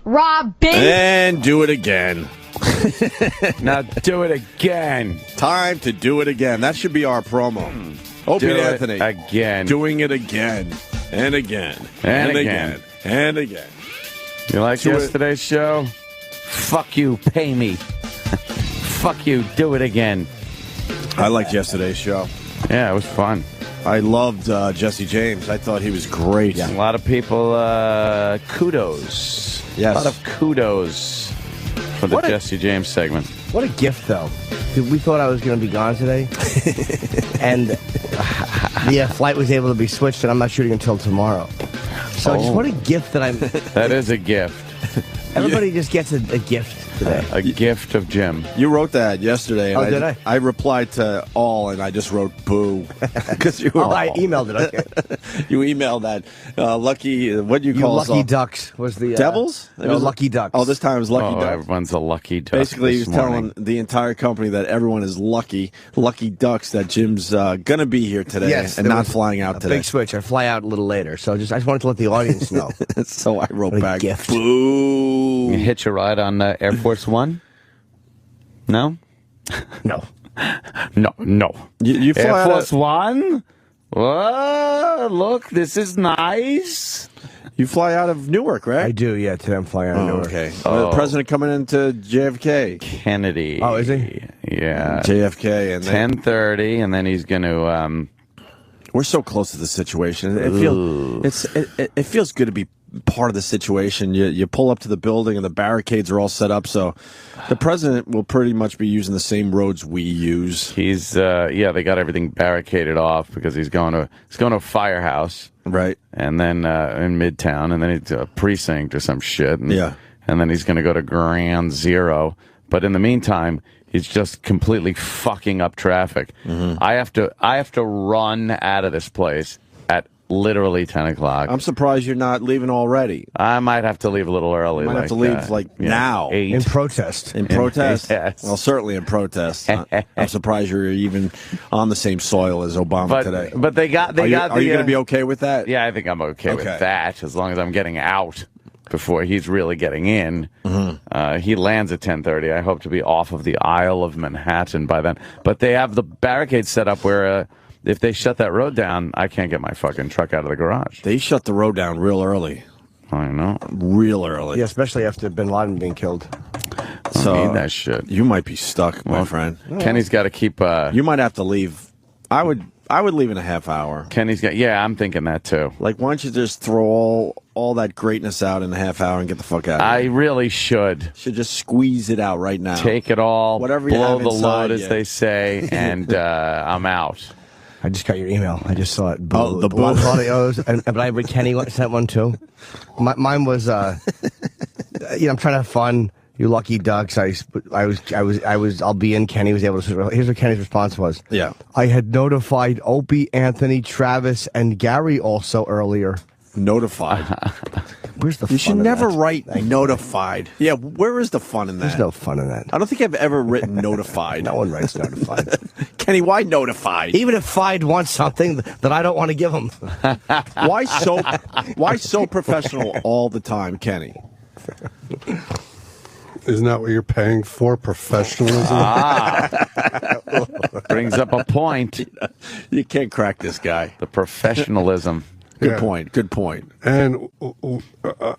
Robin. And do it again. Now do it again. Time to do it again. That should be our promo. Opie and Anthony. Again. Doing it again. And again. And again. And again. You like Do it. yesterday's show? Fuck you, pay me. Fuck you, do it again. I liked yesterday's show. Yeah, it was fun. I loved Jesse James. I thought he was great. A lot of people, kudos. Yes. A lot of kudos for the Jesse James segment. What a gift, though. We thought I was going to be gone today. And the flight was able to be switched, and I'm not shooting until tomorrow. So just what a gift that I'm... That is a gift. Everybody just gets a gift today. A gift of Jim. You wrote that yesterday. And did I? I replied to all, and I just wrote boo. Because you were I emailed it. Okay. You emailed that. Lucky, what do you call us? Lucky Ducks was the... Devils? It was Lucky Ducks. Oh, this time it was Lucky Ducks. Everyone's a lucky duck. Basically, he was this morning. telling the entire company that everyone is lucky Ducks, that Jim's going to be here today and not flying out today. Big switch. I fly out a little later. So I just wanted to let the audience know. So I wrote What a back, gift. boo. You hitch a ride on Air Force One? No? No. No. You fly Air out Force One? Whoa, look, this is nice. You fly out of Newark, right? I do, yeah. Today I'm flying out of Newark. Okay. The president coming into JFK. Kennedy. Oh, is he? Yeah. JFK. And 10:30, and then he's going to... we're so close to the situation. It feels good to be part of the situation. You pull up to the building and the barricades are all set up, so the president will pretty much be using the same roads we use. He's they got everything barricaded off because he's going to a firehouse, right? And then in Midtown, and then he's a precinct or some shit. And, Yeah. And then he's going to go to Ground Zero. But in the meantime, he's just completely fucking up traffic. Mm-hmm. I have to run out of this place at literally 10 o'clock. I'm surprised you're not leaving already. I might have to leave a little early. You might have to leave now. 8. In protest. In protest? Yes. Well, certainly in protest. I'm surprised you're even on the same soil as Obama today. But they got Are you going to be okay with that? Yeah, I think I'm okay with that, as long as I'm getting out before he's really getting in. Mm-hmm. He lands at 10:30. I hope to be off of the Isle of Manhattan by then. But they have the barricades set up where if they shut that road down, I can't get my fucking truck out of the garage. They shut the road down real early. I know. Real early. Yeah, especially after Bin Laden being killed. I need that shit. You might be stuck, my friend. Kenny's got to keep... you might have to leave. I would leave in a half hour. Kenny's got... Yeah, I'm thinking that too. Like, why don't you just throw all that greatness out in a half hour and get the fuck out of here? I really should. Should just squeeze it out right now. Take it all, Whatever you blow have the inside load, as you. they say, and I'm out. I just got your email. I just saw it. Oh, the A lot boo. of audios, but I read Kenny sent one too. Mine was, I'm trying to have fun. You lucky ducks. I'll be in. Kenny was able to. Here's what Kenny's response was. Yeah. I had notified Opie, Anthony, Travis, and Gary also earlier. Notified. Where's the fun You should in never that? write notified. Yeah, where is the fun in that? There's no fun in that. I don't think I've ever written notified. No one writes notified. Kenny, why notified? Even if Fide wants something that I don't want to give him. Why so professional all the time, Kenny? Isn't that what you're paying for? Professionalism? Brings up a point. You can't crack this guy. The professionalism. Good point. Good point. And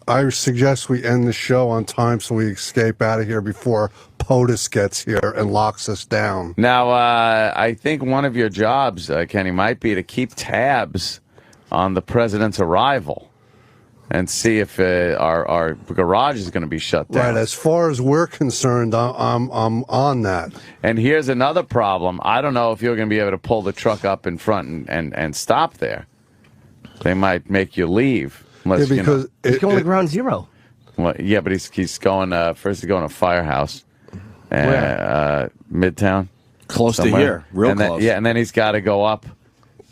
I suggest we end the show on time so we escape out of here before POTUS gets here and locks us down. Now, I think one of your jobs, Kenny, might be to keep tabs on the president's arrival and see if our garage is going to be shut down. Right, as far as we're concerned, I'm on that. And here's another problem. I don't know if you're going to be able to pull the truck up in front and stop there. They might make you leave. Unless, Yeah, because He's going to Ground Zero. Well, yeah, but he's going first. He's going to Firehouse, Midtown, Close somewhere. to here, real and then, close. yeah, and then he's got to go up.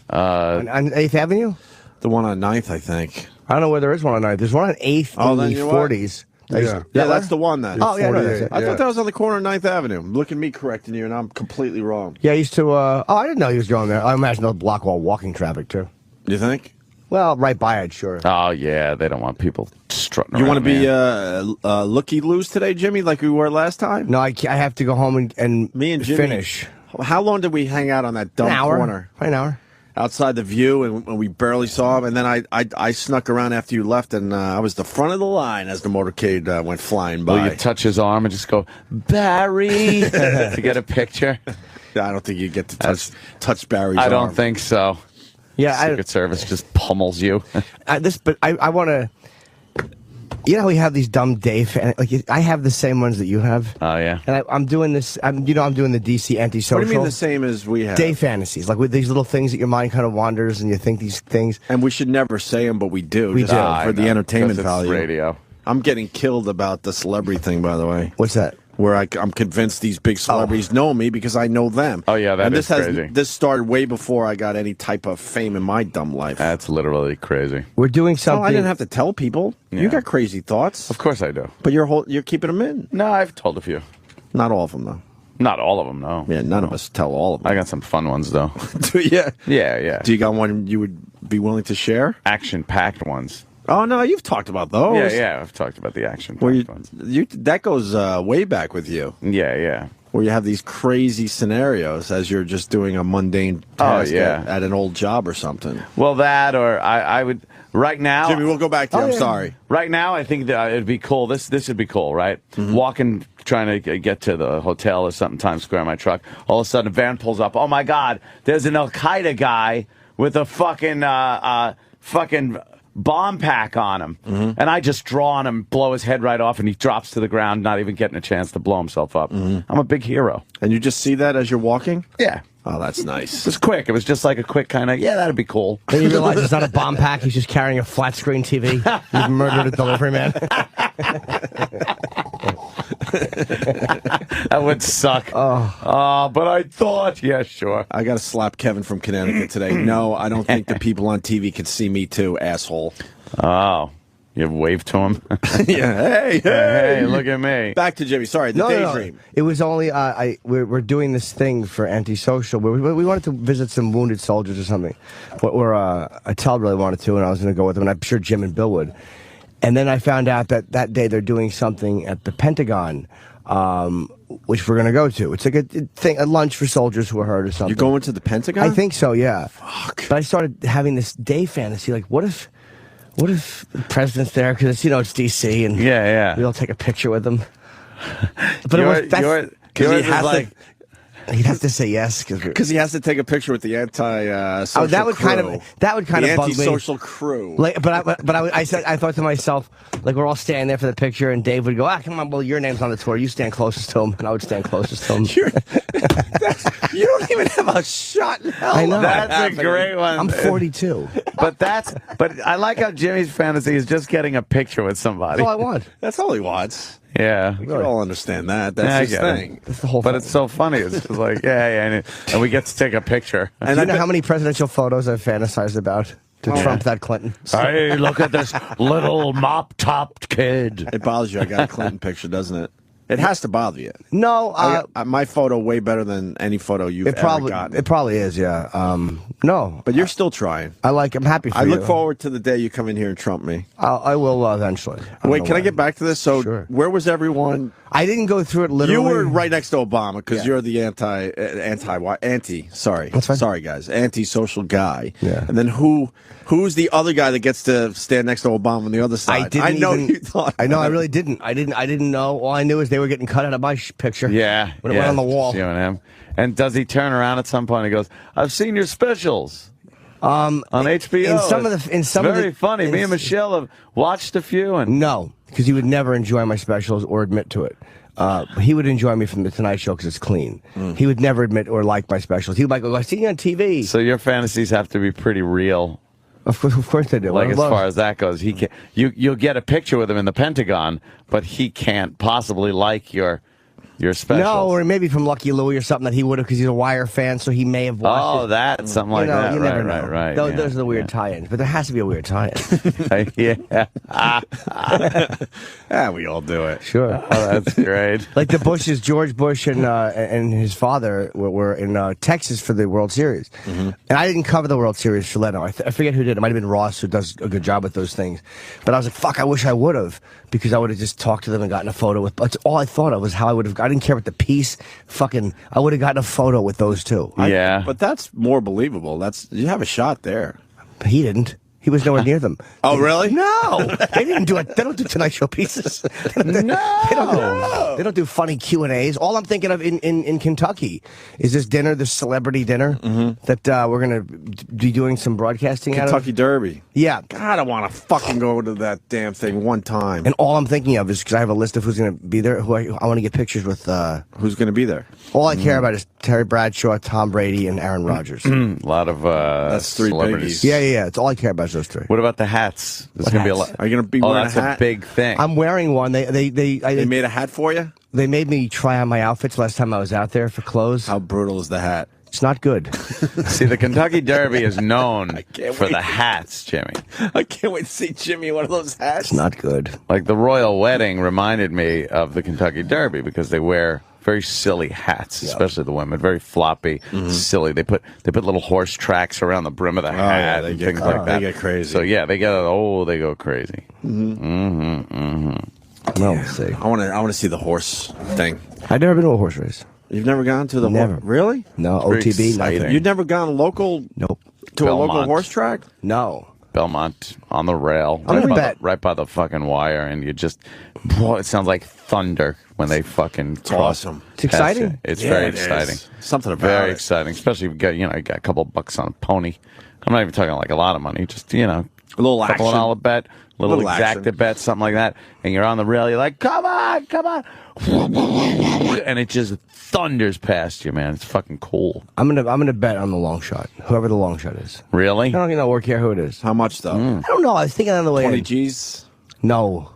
On 8th Avenue? The one on 9th, I think. I don't know where there is one on 9th. There's one on 8th Oh, in then the you know what? 40s. Yeah. Yeah, that's the one then. Oh, yeah, no, that's it. I thought that was on the corner of 9th Avenue. Look at me correcting you, and I'm completely wrong. Yeah, he used to, I didn't know he was going there. I imagine they'll block all walking traffic, too. You think? Well, right by it, sure. Oh yeah, they don't want people strutting You around. want to be looky-loos today, Jimmy, like we were last time? No, I have to go home and Me and Jimmy finish. How long did we hang out on that dumb An hour. corner? Probably an hour. Outside the View, and we barely saw him. And then I snuck around after you left, and I was the front of the line as the motorcade went flying by. Will you touch his arm and just go, Barry, to get a picture? I don't think you get to touch Barry's I don't arm. think so. Yeah, Secret Service just pummels you. but I want to. You know how we have these dumb day like I have the same ones that you have. Oh, yeah. And I'm doing this. I'm doing the DC antisocial. What do you mean the same as we have? Day fantasies, like with these little things that your mind kind of wanders and you think these things. And we should never say them, but we do. We just do. for the entertainment 'Cause it's value. radio. I'm getting killed about the celebrity thing, by the way. What's that? Where I'm convinced these big celebrities know me because I know them. Oh, yeah, that and is crazy. This started way before I got any type of fame in my dumb life. That's literally crazy. We're doing something. I didn't have to tell people. Yeah. You got crazy thoughts, Of course I do. but you're keeping them in. No, I've told a few. Not all of them, though. Not all of them, no. Yeah, none of us tell all of them. I got some fun ones, though. Yeah. Yeah, yeah. Do you got one you would be willing to share? Action-packed ones. Oh no, you've talked about those. Yeah, yeah. I've talked about the action-packed Where ones. that goes way back with you. Yeah, yeah. Where you have these crazy scenarios as you're just doing a mundane task at an old job or something. Well, that or I would right now. Jimmy, we'll go back to you. I'm sorry. Right now, I think that it'd be cool. This would be cool, right? Mm-hmm. Walking, trying to get to the hotel or something, Times Square in my truck. All of a sudden, a van pulls up. Oh my God! There's an Al Qaeda guy with a fucking bomb pack on him, and I just draw on him, blow his head right off, and he drops to the ground, not even getting a chance to blow himself up. I'm a big hero. And you just see that as you're walking? Yeah. Oh, that's nice. It was quick. It was just like a quick kind of, yeah, that'd be cool. Then you realize it's not a bomb pack. He's just carrying a flat screen TV. He's murdered a delivery man. That would suck. But I thought, yeah, sure. I got to slap Kevin from Connecticut today. No, I don't think the people on TV can see me too, asshole. Oh, you waved to him? Yeah. Hey, look at me. Back to Jimmy. Sorry, the daydream. It was only we're doing this thing for antisocial. We wanted to visit some wounded soldiers or something, or Attell really wanted to, and I was going to go with them, and I'm sure Jim and Bill would. And then I found out that day they're doing something at the Pentagon, which we're going to go to. It's like a lunch for soldiers who are hurt or something. You're going to the Pentagon? I think so, yeah. Fuck. But I started having this day fantasy, like, what if the president's there? Because, it's D.C., and Yeah. we all take a picture with him. But he'd have to say yes Because he has to take a picture with the anti-social that would crew. kind of bug me. The anti-social crew. Like, I thought to myself, like, we're all standing there for the picture, and Dave would go, come on, well, your name's on the tour. You stand closest to him, and I would stand closest to him. You don't even have a shot in hell. I know. That's a great one. I'm 42. But I like how Jimmy's fantasy is just getting a picture with somebody. That's all I want. That's all he wants. Yeah. We all understand that. Yeah, I That's his get it. thing. That's the whole But thing. it's so funny. It's just like, yeah, and we get to take a picture. Do you know how many presidential photos I've fantasized about to trump that Clinton? Hey, look at this little mop-topped kid. It bothers you. I got a Clinton picture, doesn't it? It has to bother you. No, My photo way better than any photo you've ever gotten. It probably is, yeah. No, But you're still trying. I'm happy for I you. look forward to the day you come in here and trump me. I will eventually. Wait, can I get back to this? So, Sure. where was everyone? I didn't go through it literally. You were right next to Obama because Yeah. you're the sorry guys, anti-social guy. Yeah. And then who's the other guy that gets to stand next to Obama on the other side? I know you thought. I know. I really didn't. I didn't know. All I knew is they were getting cut out of my picture. Yeah. When it went on the wall. You and him. And does he turn around at some point and goes, I've seen your specials. On HBO. In some of the very funny. Me and Michelle have watched a few, and No, because he would never enjoy my specials or admit to it. He would enjoy me from the Tonight Show because it's clean. He would never admit or like my specials. He would go, I see you on TV. so your fantasies have to be pretty real. Of course they do. Like as far as that goes, he can. You'll get a picture with him in the Pentagon, but he can't possibly like your You're special. No, or maybe from Lucky Louie or something that he would have, because he's a Wire fan, so he may have watched it. Oh, that, something like that. You Right, never know. right. Those are the weird tie-ins, but there has to be a weird tie-in. Yeah. Yeah, we all do it. Sure. Oh, that's great. Like the Bushes, George Bush and his father were in Texas for the World Series. And I didn't cover the World Series for Leno. I forget who did. It might have been Ross, who does a good job with those things. But I was like, fuck, I wish I would have, because I would have just talked to them and gotten a photo with. That's all I thought of, was how I would have. I didn't care about the piece. I would have gotten a photo with those two. Yeah. But that's more believable. You have a shot there. He didn't. He was nowhere near them. Oh, really? No, they didn't do it. They don't do Tonight Show pieces. They don't do funny Q&As. All I'm thinking of in Kentucky is this dinner, this celebrity dinner that we're gonna be doing some broadcasting out of. Kentucky Derby. Yeah. God, I want to fucking go to that damn thing one time. And all I'm thinking of is, because I have a list of who's going to be there, who I want to get pictures with. Who's going to be there? All I care about is Terry Bradshaw, Tom Brady, and Aaron Rodgers. A lot of That's three celebrities. biggies. Yeah. It's all I care about is those three. What about the hats? There's going to be a lot. Are you going to be Oh, wearing that's a hat? a big thing. I'm wearing one. They made a hat for you? They made me try on my outfits last time I was out there for clothes. How brutal is the hat? It's not good. See, the Kentucky Derby is known for the hats, Jimmy. I can't wait to see Jimmy in one of those hats. It's not good. Like the royal wedding reminded me of the Kentucky Derby because they wear very silly hats, especially the women. Very floppy, silly. They put little horse tracks around the brim of the hat they and get things like that. They get crazy. So yeah, they go crazy. Well, we'll see. I want to see the horse thing. I've never been to a horse race. You've never gone to the Never. Really? No, Very OTB, exciting. nothing. You've never gone local Nope. to a local Belmont. horse track? No. Belmont on the rail, I'm gonna by bet. right by the fucking wire, and you just, it sounds like thunder when they fucking cross. awesome. It's exciting. past you. It's Yeah, very it is. exciting. Something about very it. exciting, especially if you got, you got a couple bucks on a pony. I'm not even talking like a lot of money, just A little couple action. $1 bet, little Little exacta action. bet, something like that, and you're on the rail. You're like, come on, and it just thunders past you, man. It's fucking cool. I'm gonna bet on the long shot. Whoever the long shot is. Really? I don't even know or care who it is. How much, though? I don't know. I was thinking on the way 20 in. G's? No.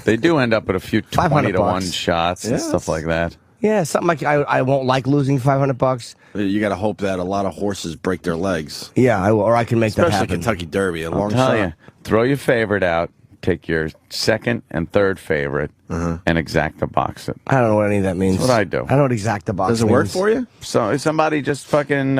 They do end up with a few 500 20 to 1 bucks. shots and stuff like that. Yeah, something like I won't like losing $500. You got to hope that a lot of horses break their legs. Yeah, or I can make that Especially happen. Kentucky Derby, a I'll long tell shot. you, throw your favorite out, take your second and third favorite, and exacta box it. I don't know what any of that means. That's what I do. I don't know what exacta box Does it means. work for you? So somebody just fucking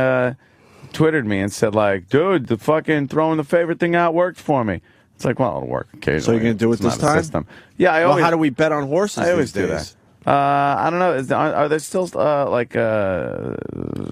twittered me and said like, dude, the fucking throwing the favorite thing out worked for me. It's like, well, it'll work occasionally. So you're going to do it It's this not a time? system. Yeah, I Well, always. how do we bet on horses I always these do days? that. I don't know. Are there still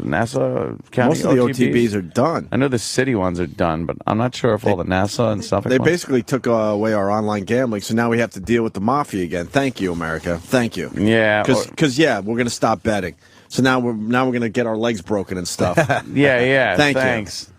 Nassau County Most of the OTBs are done. I know the city ones are done, but I'm not sure if all the Nassau and stuff. They basically took away our online gambling, so now we have to deal with the mafia again. Thank you, America. Thank you. Yeah, Because we're going to stop betting. So now we're going to get our legs broken and stuff. yeah. Thanks you.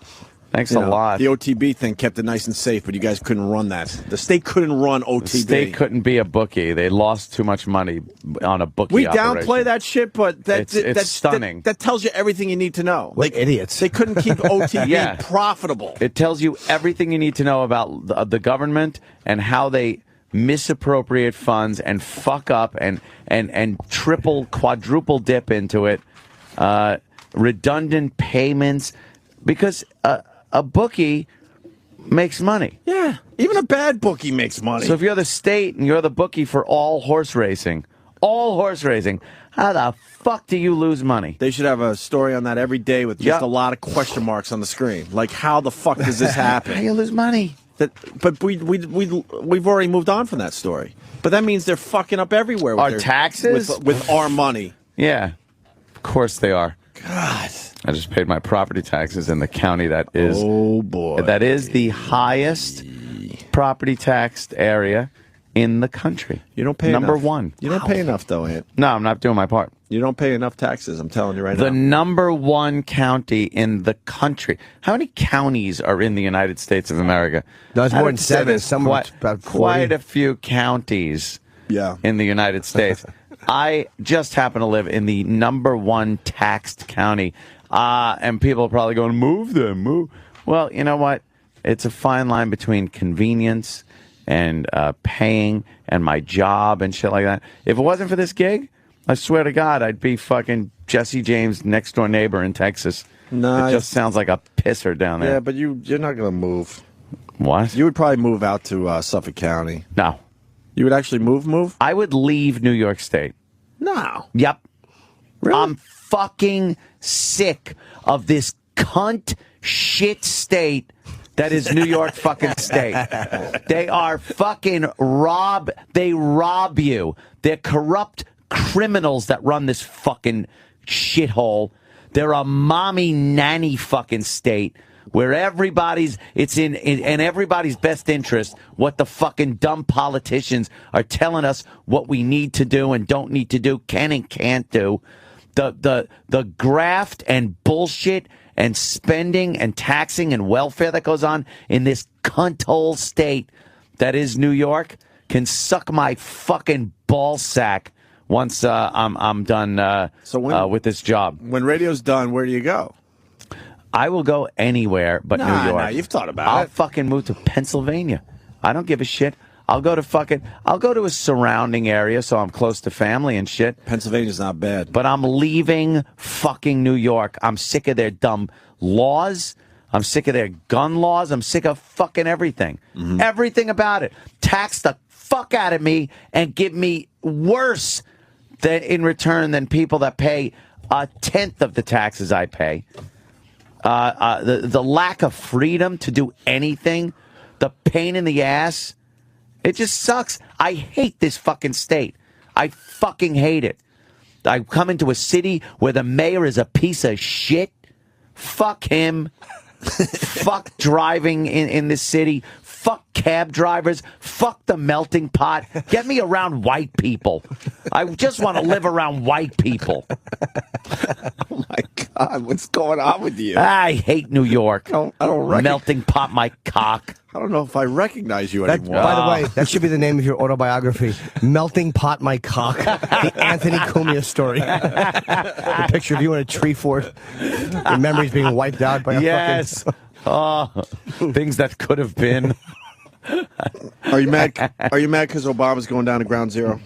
Thanks You a know, lot. The OTB thing kept it nice and safe, but you guys couldn't run that. The state couldn't run OTB. The state couldn't be a bookie. They lost too much money on a bookie. We operation. downplay that shit, but It's stunning. That tells you everything you need to know. Like idiots. They couldn't keep OTB Yeah. profitable. It tells you everything you need to know about the government and how they misappropriate funds and fuck up and triple, quadruple dip into it. Redundant payments, because a bookie makes money. Yeah, even a bad bookie makes money. So if you're the state and you're the bookie for all horse racing, how the fuck do you lose money? They should have a story on that every day with just Yeah. a lot of question marks on the screen. Like, how the fuck does this happen? How you lose money? But we've already moved on from that story. But that means they're fucking up everywhere. With Our their, taxes? with our money. Yeah, of course they are. God. I just paid my property taxes in the county that is Oh boy. that is the highest property taxed area in the country. You don't pay number enough. one. You don't pay enough though, Ant. No, I'm not doing my part. You don't pay enough taxes. I'm telling you right The now. number one county in the country. How many counties are in the United States of America? There's I more would than say 7. there's Somewhere about 40. quite a few counties Yeah. in the United States. I just happen to live in the number one taxed county. And people are probably going, move them, move. Well, you know what? It's a fine line between convenience and paying and my job and shit like that. If it wasn't for this gig, I swear to God, I'd be fucking Jesse James' next door neighbor in Texas. No, it just sounds like a pisser down there. Yeah, but you're not going to move. What? You would probably move out to Suffolk County. No. You would actually move? I would leave New York State. No. Yep. Really? I'm fucking sick of this cunt shit state that is New York fucking state. They are fucking they rob you. They're corrupt criminals that run this fucking shithole. They're a mommy nanny fucking state where it's in everybody's best interest what the fucking dumb politicians are telling us what we need to do and don't need to do, can and can't do. The graft and bullshit and spending and taxing and welfare that goes on in this cunthole state that is New York can suck my fucking ball sack once I'm done with this job. When radio's done, where do you go? I will go anywhere but New York. Nah, you've thought about I'll it. fucking move to Pennsylvania. I don't give a shit. I'll go to a surrounding area so I'm close to family and shit. Pennsylvania's not bad. But I'm leaving fucking New York. I'm sick of their dumb laws. I'm sick of their gun laws. I'm sick of fucking everything. Mm-hmm. Everything about it. Tax the fuck out of me and give me worse in return than people that pay a tenth of the taxes I pay. The lack of freedom to do anything, the pain in the ass, it just sucks. I hate this fucking state. I fucking hate it. I come into a city where the mayor is a piece of shit. Fuck him. Fuck driving in this city. Fuck cab drivers. Fuck the melting pot. Get me around white people. I just want to live around white people. Oh my God, what's going on with you? I hate New York. I don't melting pot my cock. I don't know if I recognize you anymore. By the way, that should be the name of your autobiography. Melting Pot My Cock. The Anthony Cumia story. The picture of you in a tree fort. Your memories being wiped out by a yes. Things that could have been. Are you mad? Are you mad because Obama's going down to ground zero?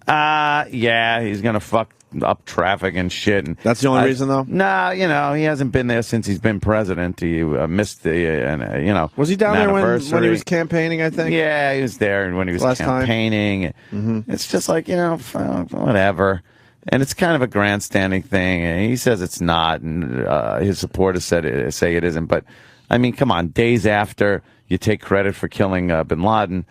Yeah, he's gonna fuck up traffic and shit. And that's the only reason, though. No, he hasn't been there since he's been president. He missed the, Was he down there when he was campaigning? I think. Yeah, he was there when he was campaigning. Mm-hmm. It's just like whatever. And it's kind of a grandstanding thing. And he says it's not, and his supporters say it isn't. But I mean, come on. Days after you take credit for killing Bin Laden,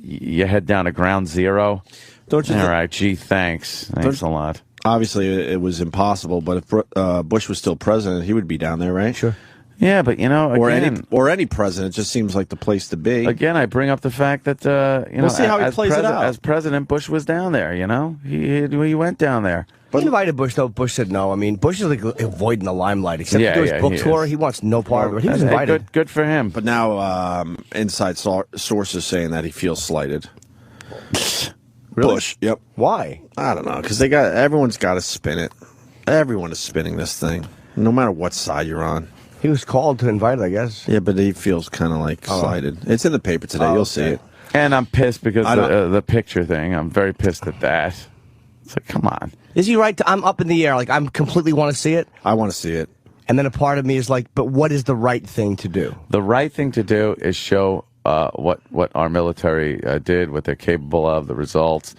you head down to ground zero. Don't you? All right. Gee, thanks a lot. Obviously, it was impossible. But if Bush was still president, he would be down there, right? Sure. Yeah, but or any president just seems like the place to be. Again, I bring up the fact that we'll see how he plays it out. As President Bush was down there, he went down there. But he invited Bush, though. Bush said no. I mean, Bush is like avoiding the limelight. Except to do his book tour, he wants no part of it. He was invited. Good for him. But now, inside sources saying that he feels slighted. Really? Bush. Yep. Why? I don't know. Because everyone's got to spin it. Everyone is spinning this thing, no matter what side you're on. He was called to invite it, I guess. Yeah, but he feels kind of like slighted. It's in the paper today. You'll see it. And I'm pissed because the picture thing. I'm very pissed at that. It's like, come on. Is he right? I'm up in the air. Like, I completely want to see it. I want to see it. And then a part of me is like, but what is the right thing to do? The right thing to do is show what our military did, what they're capable of, the results.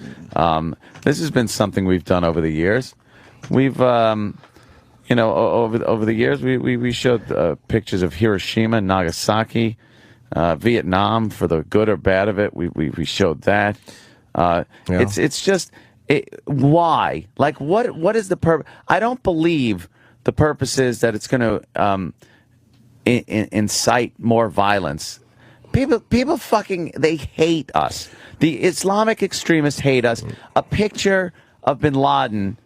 This has been something we've done over the years. We've... over the years, we showed pictures of Hiroshima, Nagasaki, Vietnam, for the good or bad of it. We showed that. It's just why? Like, what is the purpose? I don't believe the purpose is that it's going to incite more violence. People fucking, they hate us. The Islamic extremists hate us. A picture of Bin Laden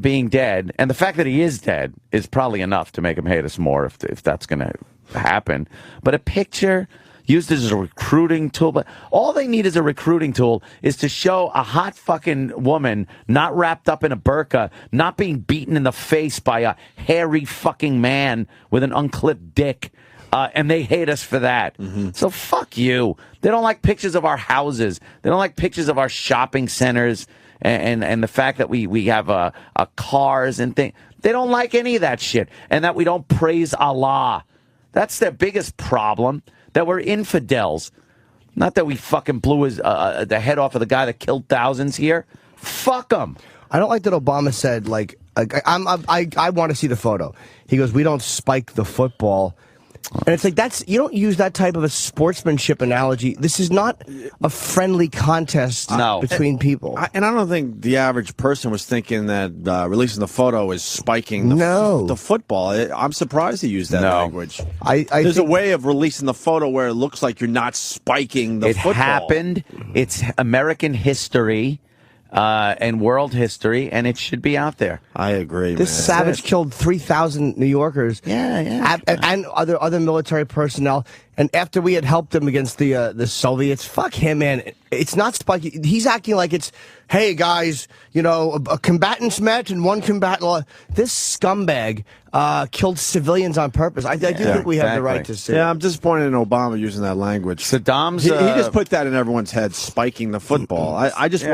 being dead, and the fact that he is dead is probably enough to make him hate us more if that's going to happen. But a picture used as a recruiting tool, but all they need as a recruiting tool is to show a hot fucking woman not wrapped up in a burqa, not being beaten in the face by a hairy fucking man with an unclipped dick. And they hate us for that. Mm-hmm. So fuck you. They don't like pictures of our houses. They don't like pictures of our shopping centers and the fact that we have cars and things. They don't like any of that shit, and that we don't praise Allah. That's their biggest problem. That we're infidels. Not that we fucking blew the head off of the guy that killed thousands here. Fuck them. I don't like that Obama said, like I want to see the photo. He goes, we don't spike the football. And it's like, you don't use that type of a sportsmanship analogy. This is not a friendly contest between people. And I don't think the average person was thinking that releasing the photo is spiking the football. I'm surprised he used that language. There's a way of releasing the photo where it looks like you're not spiking the football. It happened. It's American history. And world history, and it should be out there. I agree. This savage killed 3,000 New Yorkers, and other military personnel. And after we had helped him against the Soviets, fuck him, man. It's not spiky. He's acting like it's, hey guys, a combatants met and one combatant. This scumbag killed civilians on purpose. I do think we have the right to say. Yeah, I'm disappointed in Obama using that language. Saddam's he just put that in everyone's head, spiking the football. I just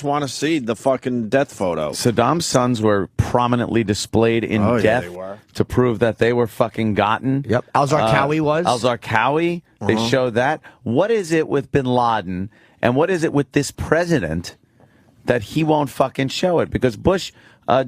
want to see the fucking death photo. Saddam's sons were prominently displayed in death to prove that they were fucking gotten. Yep, Al-Zarqawi was. Al-Zarqawi, they showed that. What is it with Bin Laden, and what is it with this president that he won't fucking show it? Because Bush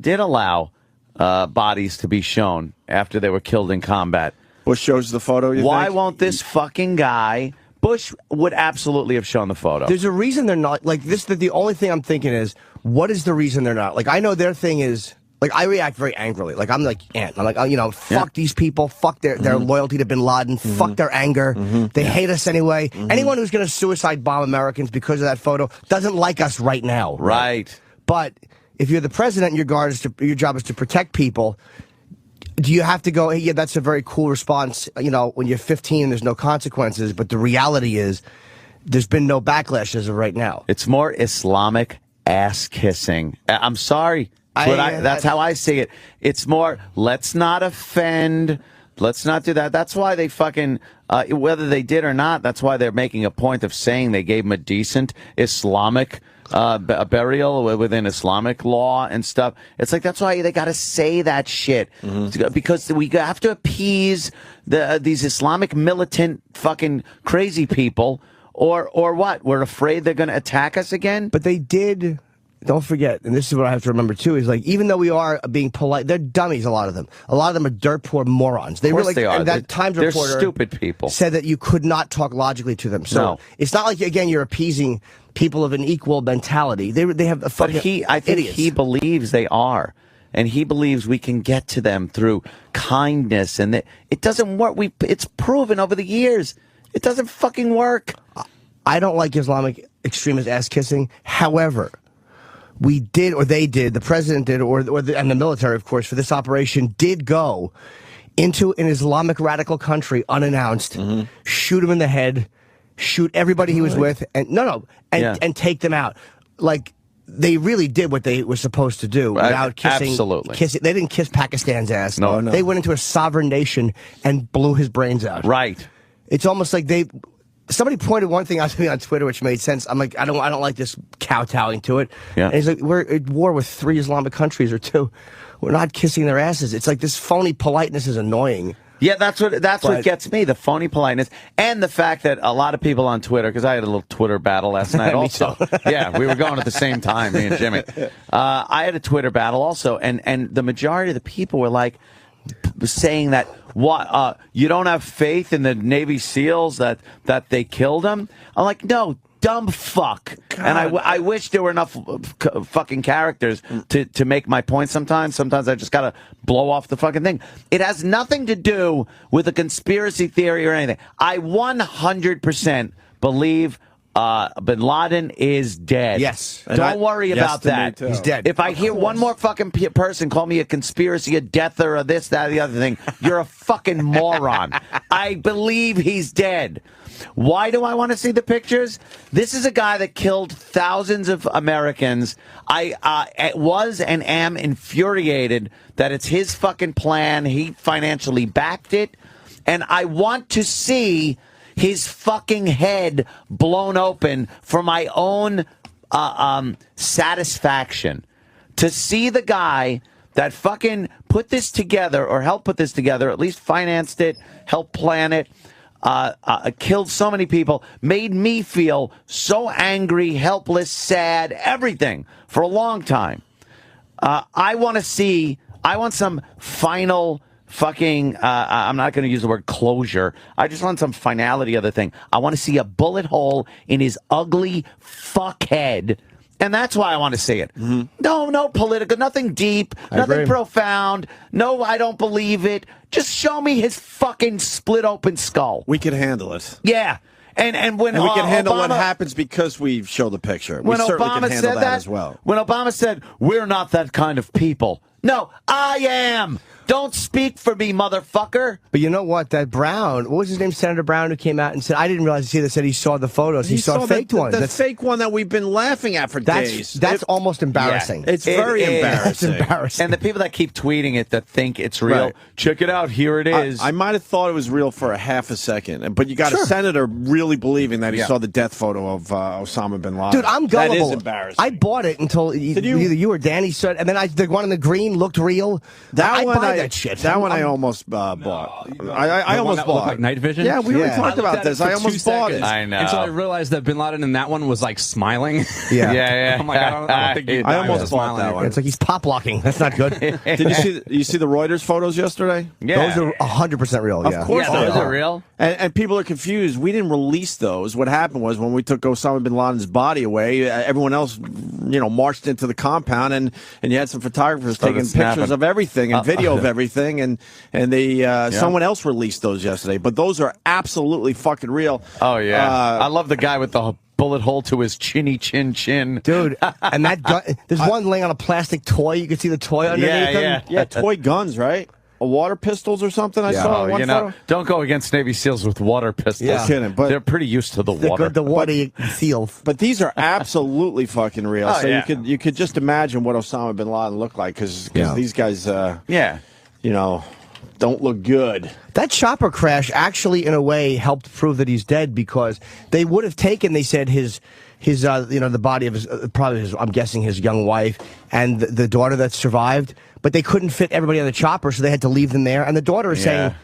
did allow bodies to be shown after they were killed in combat. Bush shows the photo, Why won't this fucking guy... Bush would absolutely have shown the photo. There's a reason they're not, like, this. The only thing I'm thinking is, what is the reason they're not? Like, I know their thing is... Like, I react very angrily. Like, I'm like, Ant. I'm like, fuck these people. Fuck their loyalty to Bin Laden. Fuck their anger. They hate us anyway. Anyone who's going to suicide bomb Americans because of that photo doesn't like us right now. Right. But if you're the president and your job is to protect people, do you have to go, hey, yeah, that's a very cool response, when you're 15 and there's no consequences. But the reality is there's been no backlash as of right now. It's more Islamic ass kissing. I'm sorry. That's how I see it. It's more, let's not offend, let's not do that. That's why they fucking, whether they did or not, that's why they're making a point of saying they gave him a decent Islamic burial within Islamic law and stuff. It's like, that's why they got to say that shit. Because we have to appease these Islamic militant fucking crazy people, or what? We're afraid they're going to attack us again? But they did... Don't forget, and this is what I have to remember too, is like, even though we are being polite, they're dummies, a lot of them. A lot of them are dirt poor morons. Of course they are. And that Times reporter they're stupid people. Said that you could not talk logically to them. So it's not like, again, you're appeasing people of an equal mentality. They have a fucking I think idiots. He believes they are. And he believes we can get to them through kindness. And it doesn't work. It's proven over the years. It doesn't fucking work. I don't like Islamic extremist ass kissing. However... we did, or they did, the president did, and the military, of course, for this operation, did go into an Islamic radical country unannounced, shoot him in the head, shoot everybody he was with, and take them out. Like, they really did what they were supposed to do without kissing. Absolutely. They didn't kiss Pakistan's ass. No. They went into a sovereign nation and blew his brains out. Right. It's almost like somebody pointed one thing out to me on Twitter, which made sense. I'm like, I don't like this kowtowing to it. Yeah. And he's like, we're at war with 3 Islamic countries or 2. We're not kissing their asses. It's like this phony politeness is annoying. Yeah, that's what gets me, the phony politeness, and the fact that a lot of people on Twitter, because I had a little Twitter battle last night also. Yeah, we were going at the same time, me and Jimmy. I had a Twitter battle also, and the majority of the people were like, saying that you don't have faith in the Navy SEALs that they killed them. I'm like, no, dumb fuck. God. And I wish there were enough fucking characters to make my point sometimes. Sometimes I just gotta blow off the fucking thing. It has nothing to do with a conspiracy theory or anything. I 100% believe Bin Laden is dead. Yes. Don't worry about that. He's dead. If I hear one more fucking person call me a conspiracy, a death, or a this, that, or the other thing, you're a fucking moron. I believe he's dead. Why do I want to see the pictures? This is a guy that killed thousands of Americans. I was and am infuriated that it's his fucking plan. He financially backed it. And I want to see his fucking head blown open for my own satisfaction to see the guy that fucking put this together or helped put this together, at least financed it, helped plan it, killed so many people, made me feel so angry, helpless, sad, everything for a long time. I want some final fucking, I'm not going to use the word closure. I just want some finality of the thing. I want to see a bullet hole in his ugly fuckhead. And that's why I want to see it. Mm-hmm. No political, nothing deep, nothing profound. No, I don't believe it. Just show me his fucking split open skull. We can handle it. Yeah. And when we can handle Obama, what happens because we show the picture. When we certainly Obama can handle said that as well. When Obama said, "We're not that kind of people." No, I am. Don't speak for me, motherfucker. But you know what? That Brown, what was his name? Senator Brown, who came out and said, I didn't realize he said he saw the photos. He saw faked ones. The fake one that we've been laughing at for days. That's almost embarrassing. Yeah, it's very embarrassing. It's embarrassing. And the people that keep tweeting it that think it's real, check it out. Here it is. I might have thought it was real for a half a second, but you got a senator really believing that he saw the death photo of Osama Bin Laden. Dude, I'm gullible. That is embarrassing. I bought it until either you or Danny said, and then the one in the green looked real. That one, buy that shit. That one I almost bought. I almost bought. Like night vision. Yeah, we already talked about this. I almost bought it. I know. Until I realized that Bin Laden in that one was like smiling. Yeah. I'm like, I don't think he'd I die almost with bought smiling. that one. It's like he's pop locking. That's not good. Did you see the Reuters photos yesterday? Yeah. Those are 100% real. Of course Yeah, those they are real. And people are confused. We didn't release those. What happened was when we took Osama Bin Laden's body away, everyone else, marched into the compound, and you had some photographers taking pictures of everything and video of everything, and they someone else released those yesterday. But those are absolutely fucking real. Oh yeah, I love the guy with the bullet hole to his chinny chin. Dude, and that gun, there's one laying on a plastic toy. You can see the toy underneath him. Yeah, toy guns, right? Water pistols or something. I saw in one photo. Don't go against Navy SEALs with water pistols. Yeah. Kidding, but they're pretty used to the water. The water seals. But these are absolutely fucking real. Oh, so yeah. you could just imagine what Osama Bin Laden looked like because these guys, don't look good. That chopper crash actually, in a way, helped prove that he's dead because they would have taken, they said, his the body of I'm guessing his young wife and the daughter that survived, but they couldn't fit everybody on the chopper, so they had to leave them there. And the daughter is saying,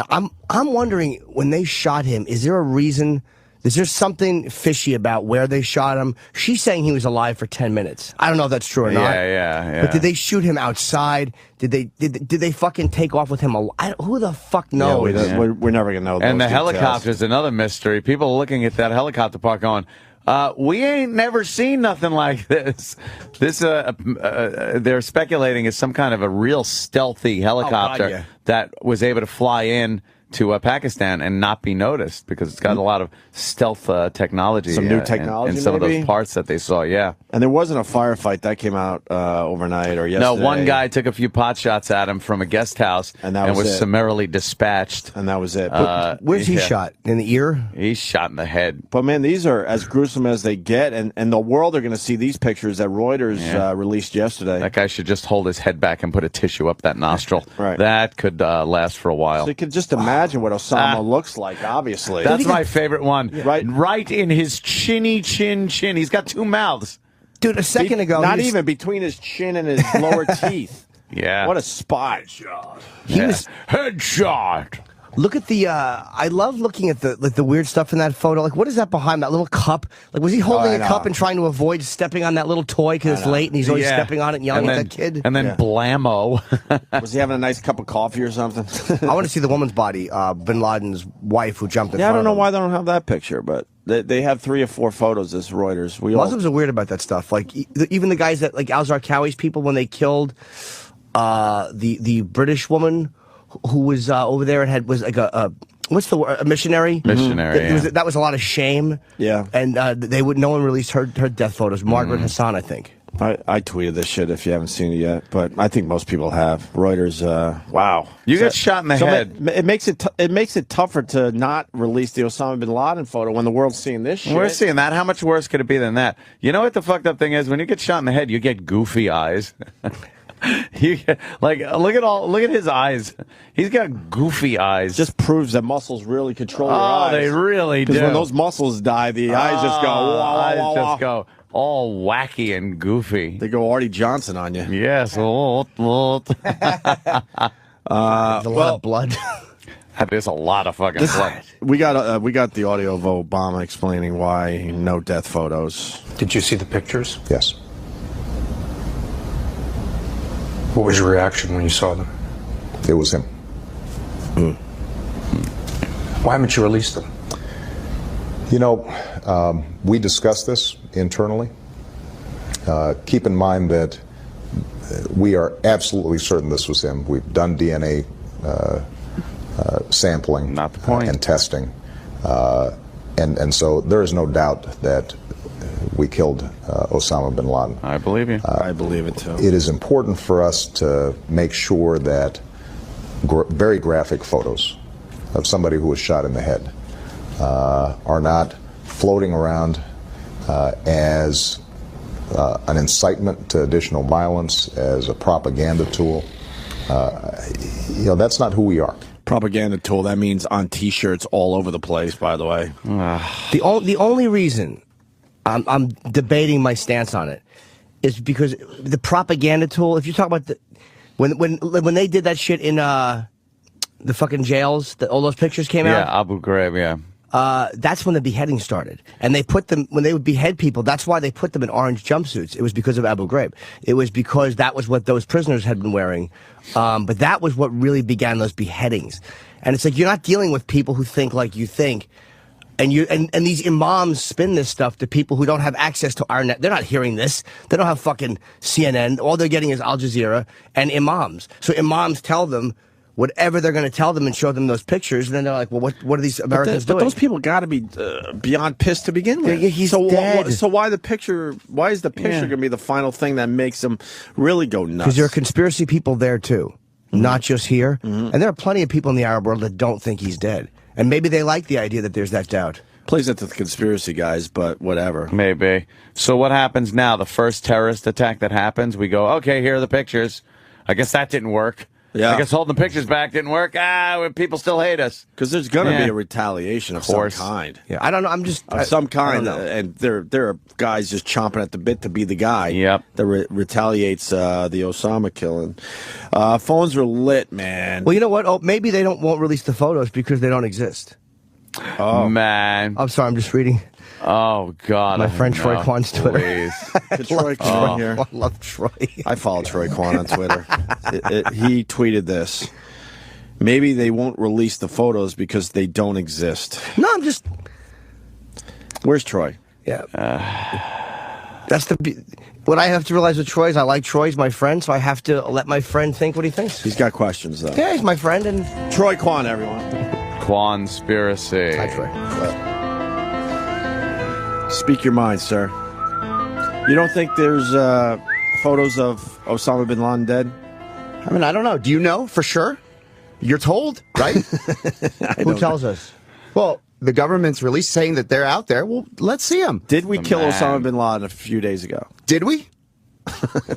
I'm wondering, when they shot him, is there a reason? Is there something fishy about where they shot him? She's saying he was alive for 10 minutes. I don't know if that's true or not. Yeah. But did they shoot him outside? Did they fucking take off with him? Who the fuck knows? Yeah, we're never gonna know. And those the details. helicopter's another mystery. People are looking at that helicopter park going, we ain't never seen nothing like this. This, they're speculating is some kind of a real stealthy helicopter that was able to fly in to Pakistan and not be noticed because it's got a lot of stealth technology. Some new technology in some of maybe? those parts that they saw, And there wasn't a firefight that came out overnight or yesterday. No, one guy took a few pot shots at him from a guest house and was summarily dispatched. And that was it. Where's he shot? In the ear? He's shot in the head. But man, these are as gruesome as they get, and the world are going to see these pictures that Reuters released yesterday. That guy should just hold his head back and put a tissue up that nostril. Right. That could last for a while. So you can just imagine what Osama looks like, obviously. That's my favorite one. Right in his chinny chin. He's got two mouths. Dude, a second ago... Not even between his chin and his lower teeth. Yeah. What a spot. He was... Headshot. Look at the, I love looking at the weird stuff in that photo. Like, what is that behind that little cup? Like, was he holding a cup and trying to avoid stepping on that little toy because it's late and he's always stepping on it and yelling at that kid? And then blammo. Was he having a nice cup of coffee or something? I want to see the woman's body, Bin Laden's wife who jumped in front I don't know of him. why they don't have that picture, but they have 3 or 4 photos, this Reuters. Muslims are weird about that stuff. Like, even the guys that, like Al-Zarqawi's people, when they killed the British woman who was over there and was like a what's the word? A missionary? Missionary, That was a lot of shame. Yeah. And no one released her death photos. Margaret Hassan, I think. I tweeted this shit if you haven't seen it yet, but I think most people have. Reuters, wow. You get shot in the head. It makes it tougher to not release the Osama Bin Laden photo when the world's seeing this shit. We're seeing that. How much worse could it be than that? You know what the fucked up thing is? When you get shot in the head, you get goofy eyes. Look at his eyes. He's got goofy eyes. Just proves that muscles really control your Oh, eyes. they really do. Because when those muscles die, the eyes just go. Eyes just go all wacky and goofy. They go Artie Johnson on you. Yes. There's a lot of blood. There's a lot of fucking blood. We got the audio of Obama explaining why no death photos. Did you see the pictures? Yes. What was your reaction when you saw them? It was him. Why haven't you released them? You know, we discussed this internally. Keep in mind that we are absolutely certain this was him. We've done DNA sampling Not the point. and testing. And so there is no doubt that we killed Osama Bin Laden. I believe you. I believe it too. It is important for us to make sure that very graphic photos of somebody who was shot in the head are not floating around as an incitement to additional violence, as a propaganda tool. You know, that's not who we are. Propaganda tool. That means on T-shirts all over the place. By the way, The only reason I'm debating my stance on it is because the propaganda tool. If you talk about when they did that shit in the fucking jails, all those pictures came out. Yeah, Abu Ghraib. Yeah. That's when the beheading started, and they put them when they would behead people. That's why they put them in orange jumpsuits. It was because of Abu Ghraib. It was because that was what those prisoners had been wearing. But that was what really began those beheadings. And it's like you're not dealing with people who think like you think, and these imams spin this stuff to people who don't have access to our net. They're not hearing this. They don't have fucking CNN. All they're getting is Al Jazeera and imams. So imams tell them whatever they're going to tell them and show them those pictures, and then they're like, well, what are these Americans doing? But those people got to be beyond pissed to begin with. He's so dead. So why the picture? Why is the picture going to be the final thing that makes them really go nuts? Because there are conspiracy people there too, not just here. And there are plenty of people in the Arab world that don't think he's dead, and maybe they like the idea that there's that doubt. Plays into the conspiracy guys, but whatever. Maybe. So what happens now? The first terrorist attack that happens, we go, okay, here are the pictures. I guess that didn't work. Yeah. I guess holding the pictures back didn't work. People still hate us. Because there's going to be a retaliation of some kind. Yeah, I don't know. I'm just Of some kind. I don't know. And there are guys just chomping at the bit to be the guy Yep. that retaliates the Osama killing. Phones are lit, man. Well, you know what? Oh, maybe they won't release the photos because they don't exist. Oh, man. I'm sorry. I'm just reading Oh, God. my friend Troy Quon's Twitter. Please. Troy Quan here. I love Troy. I follow Troy Quan on Twitter. He tweeted this. Maybe they won't release the photos because they don't exist. No, I'm just. Where's Troy? Yeah. That's what I have to realize with Troy is I like Troy's my friend, so I have to let my friend think what he thinks. He's got questions, though. Yeah, he's my friend, and Troy Quan, everyone. Quonspiracy. hi, Troy. Speak your mind, sir. You don't think there's photos of Osama Bin Laden dead? I mean, I don't know. Do you know for sure? You're told, right? Who tells us? Well, the government's released saying that they're out there. Well, let's see them. Did we kill man. Osama Bin Laden a few days ago? Did we?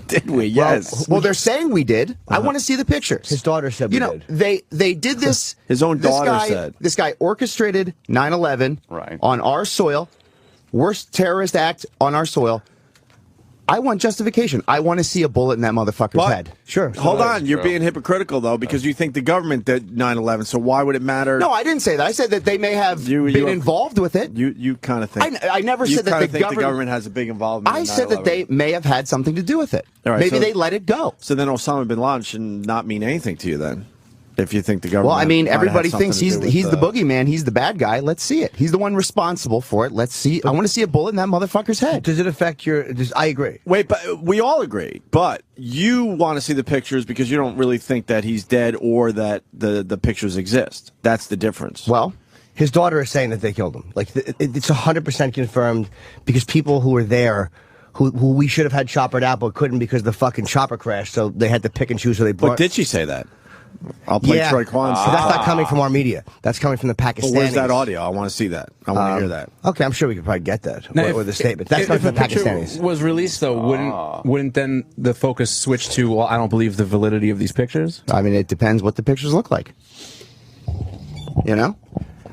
Did we? Yes. Well, they're saying we did. I want to see the pictures. His daughter said we You know, did. they did this. His own this daughter guy, said. This guy orchestrated 9/11 Right. on our soil. Worst terrorist act on our soil. I want justification. I want to see a bullet in that motherfucker's head. Sure. Hold on. You're true. being hypocritical, though, because you think the government did 9/11, so why would it matter? No, I didn't say that. I said that they may have You- been you- involved with it. You kind of think. I never you said that kinda the think government- the government has a big involvement I in said that 9/11. they may have had something to do with it. All right, Maybe so- they let it go. So then Osama Bin Laden should not mean anything to you then, if you think the government. Well, I mean, might have had everybody something thinks to he's do with, the boogeyman. He's the bad guy. Let's see it. He's the one responsible for it. Let's see. I want to see a bullet in that motherfucker's head. Does it affect your? I agree. Wait, but we all agree. But you want to see the pictures because you don't really think that he's dead or that the pictures exist. That's the difference. Well, His daughter is saying that they killed him. Like it's 100% confirmed because people who were there, who we should have had choppered out but couldn't because the fucking chopper crashed. So they had to pick and choose who they brought. But did she say that? I'll play Troy Quon's. So that's not coming from our media. That's coming from the Pakistanis. Well, where's that audio? I want to see that. I want to hear that. Okay, I'm sure we could probably get that Now, with the statement. That's coming if from the a picture Pakistanis. was released, though, wouldn't then the focus switch to, well, I don't believe the validity of these pictures? I mean, it depends what the pictures look like. You know?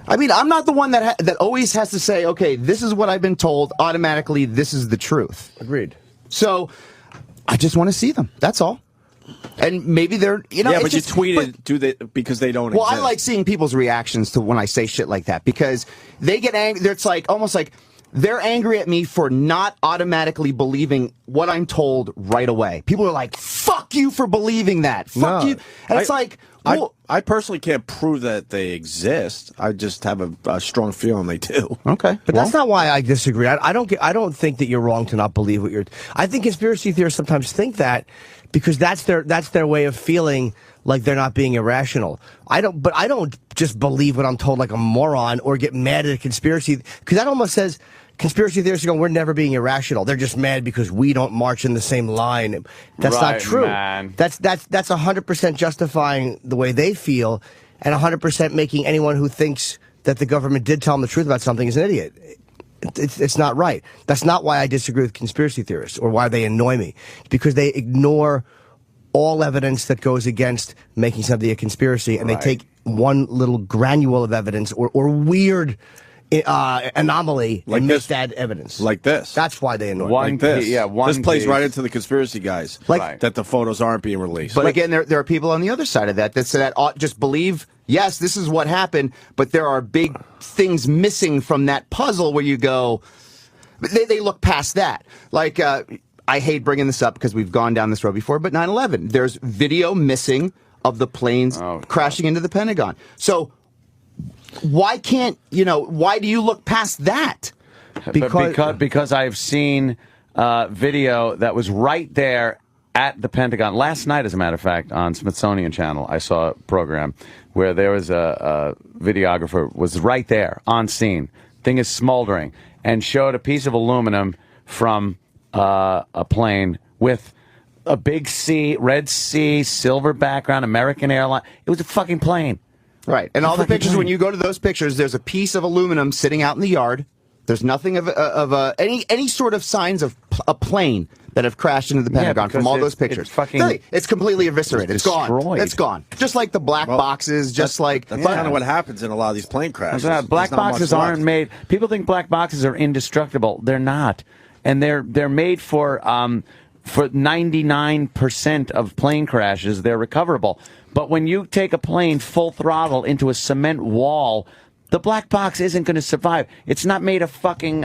I mean, I'm not the one that always has to say, okay, this is what I've been told. Automatically, this is the truth. Agreed. So, I just want to see them. That's all. And maybe they're, you know. Yeah, but just, you tweeted because they don't exist. I like seeing people's reactions to when I say shit like that because they get angry. It's like almost like they're angry at me for not automatically believing what I'm told right away. People are like, fuck you for believing that. Fuck you. And it's like, well, I personally can't prove that they exist. I just have a strong feeling they do. okay. But that's not why I disagree. I don't think that you're wrong to not believe what you're. I think conspiracy theorists sometimes think that because that's their way of feeling like they're not being irrational. I don't just believe what I'm told like a moron or get mad at a conspiracy because that almost says conspiracy theorists are going, we're never being irrational. They're just mad because we don't march in the same line. That's not true. Man. That's 100% justifying the way they feel and 100% making anyone who thinks that the government did tell them the truth about something is an idiot. It's not right. That's not why I disagree with conspiracy theorists or why they annoy me. It's because they ignore all evidence that goes against making something a conspiracy, and they take one little granule of evidence or weird anomaly Like and make this. that evidence. Like this. That's why they annoy me. Like this. This plays piece. right into the conspiracy guys. Like- that the photos aren't being released. But again, there are people on the other side of that say that just believe, yes, this is what happened, but there are big things missing from that puzzle where you go, they look past that. Like, I hate bringing this up because we've gone down this road before, but 9/11, there's video missing of the planes crashing into the Pentagon. So why why do you look past that? Because I've seen video that was right there at the Pentagon. Last night, as a matter of fact, on Smithsonian Channel, I saw a program where there was a videographer was right there on scene. Thing is smoldering and showed a piece of aluminum from a plane with a big C, red C, silver background, American airline. It was a fucking plane. Right. And all the pictures, when you go to those pictures, there's a piece of aluminum sitting out in the yard. There's nothing of any sort of signs of a plane that have crashed into the Pentagon from all those pictures. It's completely eviscerated. It's gone. Destroyed. It's gone. Just like the black boxes, just like... That's kind of what happens in a lot of these plane crashes. Black boxes aren't made... People think black boxes are indestructible. They're not. And they're made for 99% of plane crashes, they're recoverable. But when you take a plane full throttle into a cement wall, the black box isn't going to survive. It's not made of fucking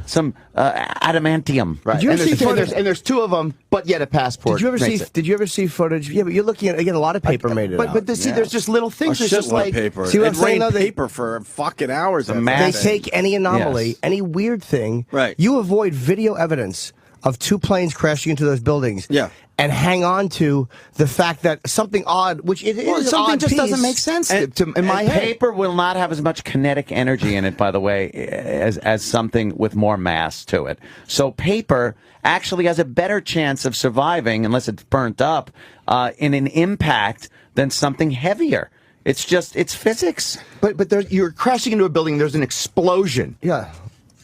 some adamantium. Right. And there's two of them, but yet a passport. Did you ever see footage? Yeah, but you're looking at, again, a lot of paper made it out. But there's just little things. It's just like paper. See what I'm it saying, rained though? paper for fucking hours. They take any anomaly, Yes. any weird thing. Right. You avoid video evidence of two planes crashing into those buildings. Yeah. And hang on to the fact that something odd, which it is something odd just piece, doesn't make sense in my head. Paper will not have as much kinetic energy in it, by the way, as something with more mass to it. So paper actually has a better chance of surviving, unless it's burnt up, in an impact than something heavier. It's physics. But you're crashing into a building. There's an explosion. Yeah.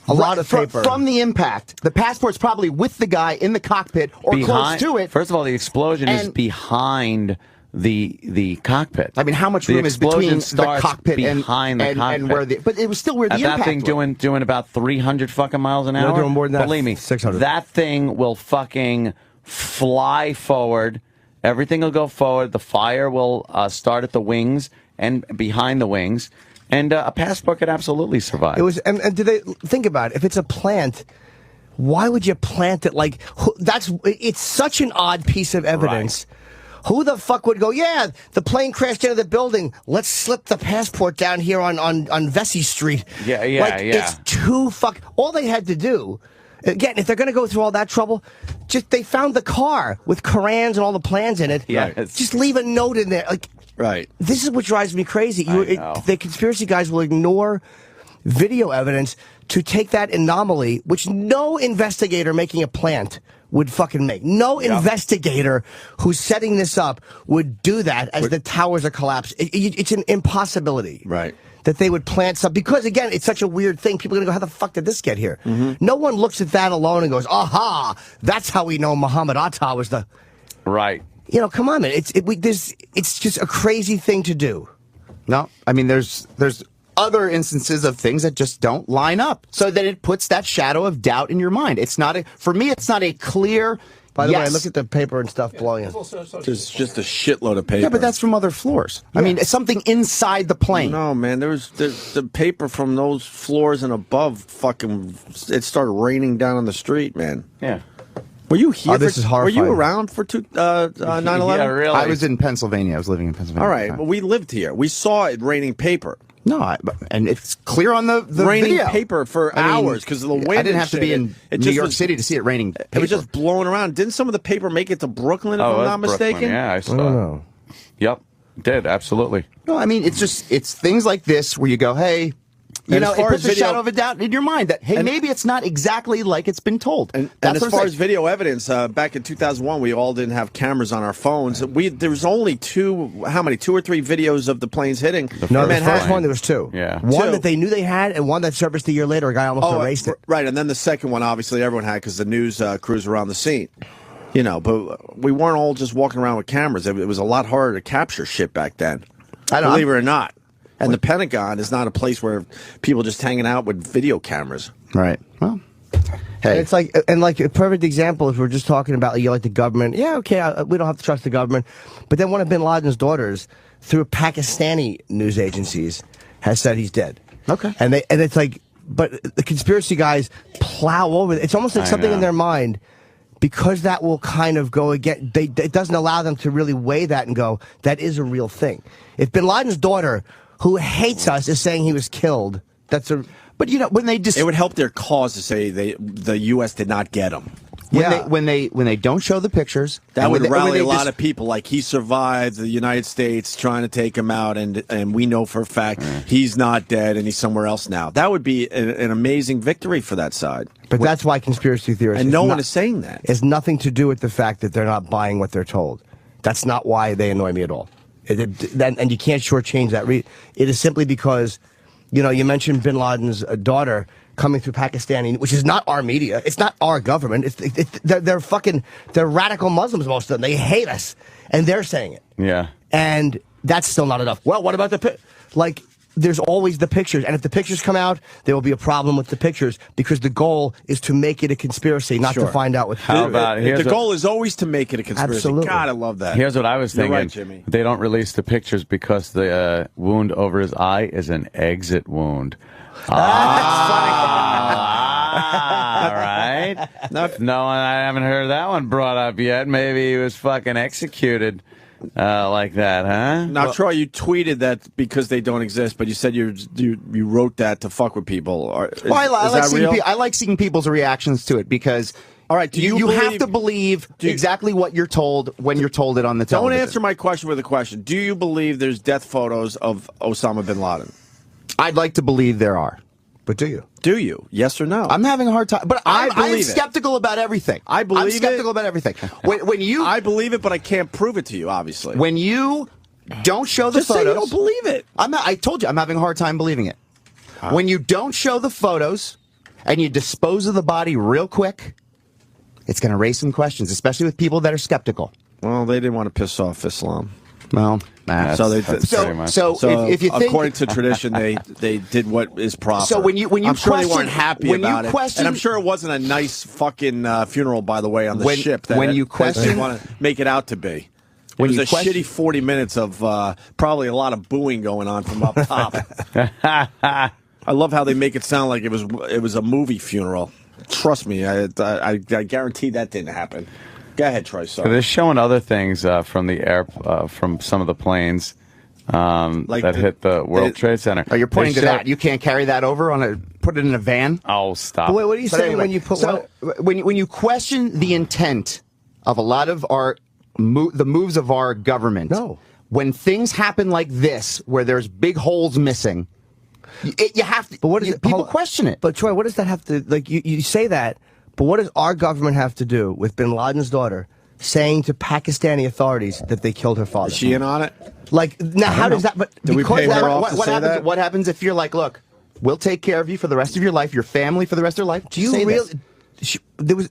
A lot of paper. From the impact. The passport's probably with the guy in the cockpit or close to it. First of all, the explosion is behind the cockpit. I mean, how much room is between the cockpit behind the cockpit? And where but it was still where the impact that thing was. doing about 300 fucking miles an hour? No, doing more than that. Believe me, 600. that thing will fucking fly forward. Everything will go forward. The fire will start at the wings and behind the wings. And a passport could absolutely survive. It was, and do they think about it? If it's a plant, why would you plant it? Like it's such an odd piece of evidence. Right. Who the fuck would go? Yeah, the plane crashed into the building. Let's slip the passport down here on Vesey Street. Yeah. It's too all they had to do. Again, if they're going to go through all that trouble, they found the car with Korans and all the plans in it. Yeah, just leave a note in there. Like. Right. This is what drives me crazy. The conspiracy guys will ignore video evidence to take that anomaly, which no investigator making a plant would fucking make. No investigator who's setting this up would do that as the towers are collapsed. It's an impossibility. Right. That they would plant something. Because, again, it's such a weird thing. People are going to go, how the fuck did this get here? No one looks at that alone and goes, aha, that's how we know Muhammad Atta was the... Right. You know, come on, man. It's just a crazy thing to do. No, I mean, there's other instances of things that just don't line up. So that it puts that shadow of doubt in your mind. It's not for me, it's not a clear... By the way, look at the paper and stuff blowing in. There's just a shitload of paper. Yeah, but that's from other floors. I mean, it's something inside the plane. No, man, there was the paper from those floors and above. Fucking, it started raining down on the street, man. Yeah. Were you here? This is horrifying. Were you around for 9/11? Yeah, really. I was in Pennsylvania. I was living in Pennsylvania. All right, but we lived here. We saw it raining paper. No, and it's clear on the raining video. paper for hours because of the wind. I didn't have to be in New York City to see it raining paper. It was just blowing around. Didn't some of the paper make it to Brooklyn, if I'm not mistaken? Yeah, I saw. Yep, did absolutely. No, I mean, it's things like this where you go, hey, you know, it puts a shadow of a doubt in your mind that, hey, maybe it's not exactly like it's been told. And as far as video evidence, back in 2001, we all didn't have cameras on our phones. There was only two or three videos of the planes hitting. No, the first one, there was two. Yeah. One that they knew they had, and one that surfaced a year later. A guy almost erased it. Right, and then the second one, obviously, everyone had because the news crews were on the scene. You know, but we weren't all just walking around with cameras. It was a lot harder to capture shit back then. Believe it or not. And the Pentagon is not a place where people just hanging out with video cameras. Right. Well, hey. It's like, and like a perfect example is we're just talking about, like the government. Yeah, okay, we don't have to trust the government. But then one of Bin Laden's daughters, through Pakistani news agencies, has said he's dead. Okay. And it's like, but the conspiracy guys plow over. It's almost like something in their mind. Because that will kind of go again, it doesn't allow them to really weigh that and go, that is a real thing. If Bin Laden's daughter, who hates us, is saying he was killed, that's a... But, you know, when they just... It would help their cause to say the U.S. did not get him. When they don't show the pictures... That would rally a lot of people, like he survived the United States trying to take him out, and we know for a fact he's not dead and he's somewhere else now. That would be an amazing victory for that side. But that's why conspiracy theorists... And no one is saying that. It has nothing to do with the fact that they're not buying what they're told. That's not why they annoy me at all. And you can't shortchange that. It is simply because, you know, you mentioned Bin Laden's daughter coming through Pakistani, which is not our media. It's not our government. They're radical Muslims, most of them. They hate us, and they're saying it. Yeah. And that's still not enough. Well, what about there's always the pictures, and if the pictures come out, there will be a problem with the pictures because the goal is to make it a conspiracy, not to find out what. How about the goal is always to make it a conspiracy. Absolutely. God, I love that. Here's what I was thinking. You're right, Jimmy. They don't release the pictures because the wound over his eye is an exit wound. That's funny. All right. No, I haven't heard that one brought up yet. Maybe he was fucking executed like that, huh? Now, Troy, you tweeted that because they don't exist, but you said you wrote that to fuck with people. I like seeing people's reactions to it because. All right, you have to believe exactly what you're told when you're told it on the television. Don't answer my question with a question. Do you believe there's death photos of Osama Bin Laden? I'd like to believe there are. But do you? Do you? Yes or no? I'm having a hard time. But I'm skeptical about everything. I believe it. I'm skeptical about everything. I believe it, but I can't prove it to you, obviously. When you don't show the Just photos... say you don't believe it. I told you, I'm having a hard time believing it. When you don't show the photos and you dispose of the body real quick, it's going to raise some questions, especially with people that are skeptical. Well, they didn't want to piss off Islam. Well, that's if you think, according to tradition, they did what is proper. So when you I'm sure question, they weren't happy about it, and I'm sure it wasn't a nice fucking funeral, by the way, on the ship. When you question, they want to make it out to be. It was a shitty 40 minutes of probably a lot of booing going on from up top. I love how they make it sound like it was a movie funeral. Trust me, I guarantee that didn't happen. Go ahead, Troy. Sorry. They're showing other things from the air, from some of the planes that hit the World Trade Center. Oh, you're pointing to that. You can't carry that over put it in a van? Oh, stop. Wait, what are you saying when you put when you question the intent of a lot of the moves of our government? No. When things happen like this, where there's big holes missing, You have to. But what is people question it? But Troy, what does that have to? Like you say that, but what does our government have to do with Bin Laden's daughter saying to Pakistani authorities that they killed her father? Is she in on it? Like now, how does that? But Do we pay her off to say that? What happens if you're like, look, we'll take care of you for the rest of your life, your family for the rest of their life? Do you really?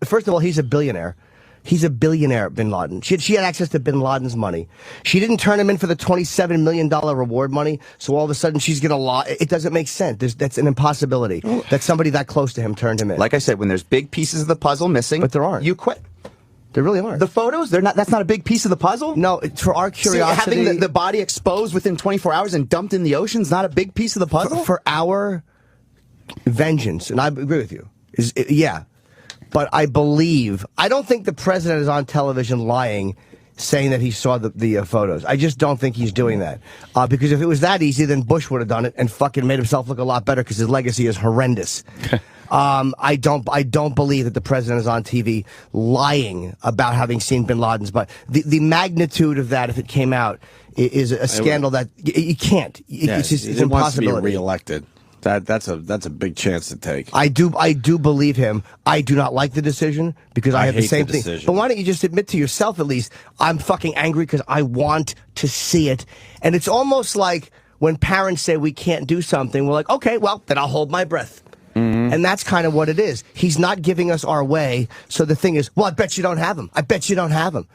First of all, he's a billionaire. He's a billionaire, Bin Laden. She had access to Bin Laden's money. She didn't turn him in for the $27 million reward money, so all of a sudden she's going to lie. It doesn't make sense. That's an impossibility that somebody that close to him turned him in. Like I said, when there's big pieces of the puzzle missing, but there aren't. You quit. There really aren't. The photos, they're not. That's not a big piece of the puzzle. No, for our curiosity, having the body exposed within 24 hours and dumped in the ocean is not a big piece of the puzzle. For our vengeance, and I agree with you. Yeah. But I don't think the president is on television lying, saying that he saw the photos. I just don't think he's doing that. Because if it was that easy, then Bush would have done it and fucking made himself look a lot better because his legacy is horrendous. I don't believe that the president is on TV lying about having seen Bin Laden's. But the magnitude of that, if it came out, is a scandal that you can't. It's just it's impossible. Wants to be reelected. That's a big chance to take. I do believe him. I do not like the decision because I have the same thing. But why don't you just admit to yourself at least, I'm fucking angry because I want to see it. And it's almost like when parents say we can't do something, we're like, okay, well, then I'll hold my breath. And that's kind of what it is. He's not giving us our way. So the thing is, well, I bet you don't have him. I bet you don't have him.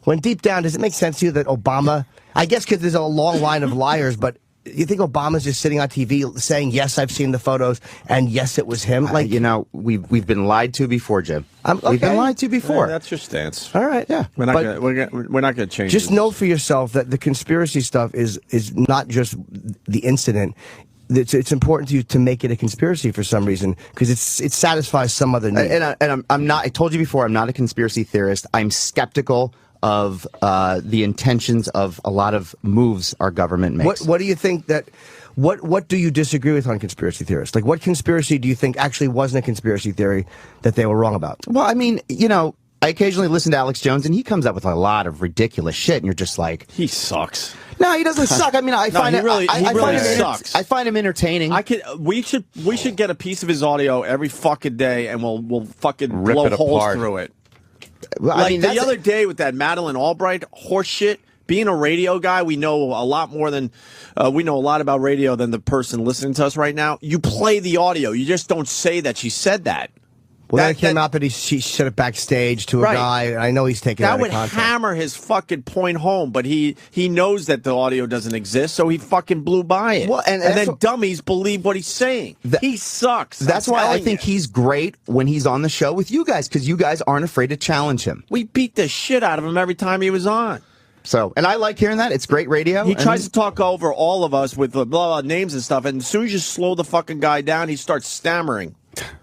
When deep down, does it make sense to you that Obama, I guess because there's a long line of liars, but you think Obama's just sitting on TV saying, yes, I've seen the photos, and yes, it was him? Like, we've been lied to before, Jim. Okay. We've been lied to before. Yeah, that's your stance. All right, yeah. We're not going to change. Just know for yourself that the conspiracy stuff is not just the incident. It's important to you to make it a conspiracy for some reason because it satisfies some other need. And I'm not. I told you before, I'm not a conspiracy theorist. I'm skeptical of the intentions of a lot of moves our government makes. What do you think that? What do you disagree with on conspiracy theorists? Like, what conspiracy do you think actually wasn't a conspiracy theory that they were wrong about? Well, I mean, I occasionally listen to Alex Jones, and he comes up with a lot of ridiculous shit, and you're just like, he sucks. No, he doesn't suck. I mean, I find he really sucks. I find him entertaining. We should get a piece of his audio every fucking day, and we'll fucking rip blow it holes apart through it. Well, like the other day with that Madeleine Albright horse shit. Being a radio guy, we know a lot more than we know a lot about radio than the person listening to us right now. You play the audio. You just don't say that she said that. Well, that came out that she said it backstage to a guy. I know he's taking that out of would context. hammer his fucking point home, but he knows that the audio doesn't exist, so he fucking blew by it. Well, and then dummies believe what he's saying. He sucks. That's why I think he's great when he's on the show with you guys, because you guys aren't afraid to challenge him. We beat the shit out of him every time he was on. So, and I like hearing that. It's great radio. He tries to talk over all of us with blah names and stuff, and as soon as you slow the fucking guy down, he starts stammering.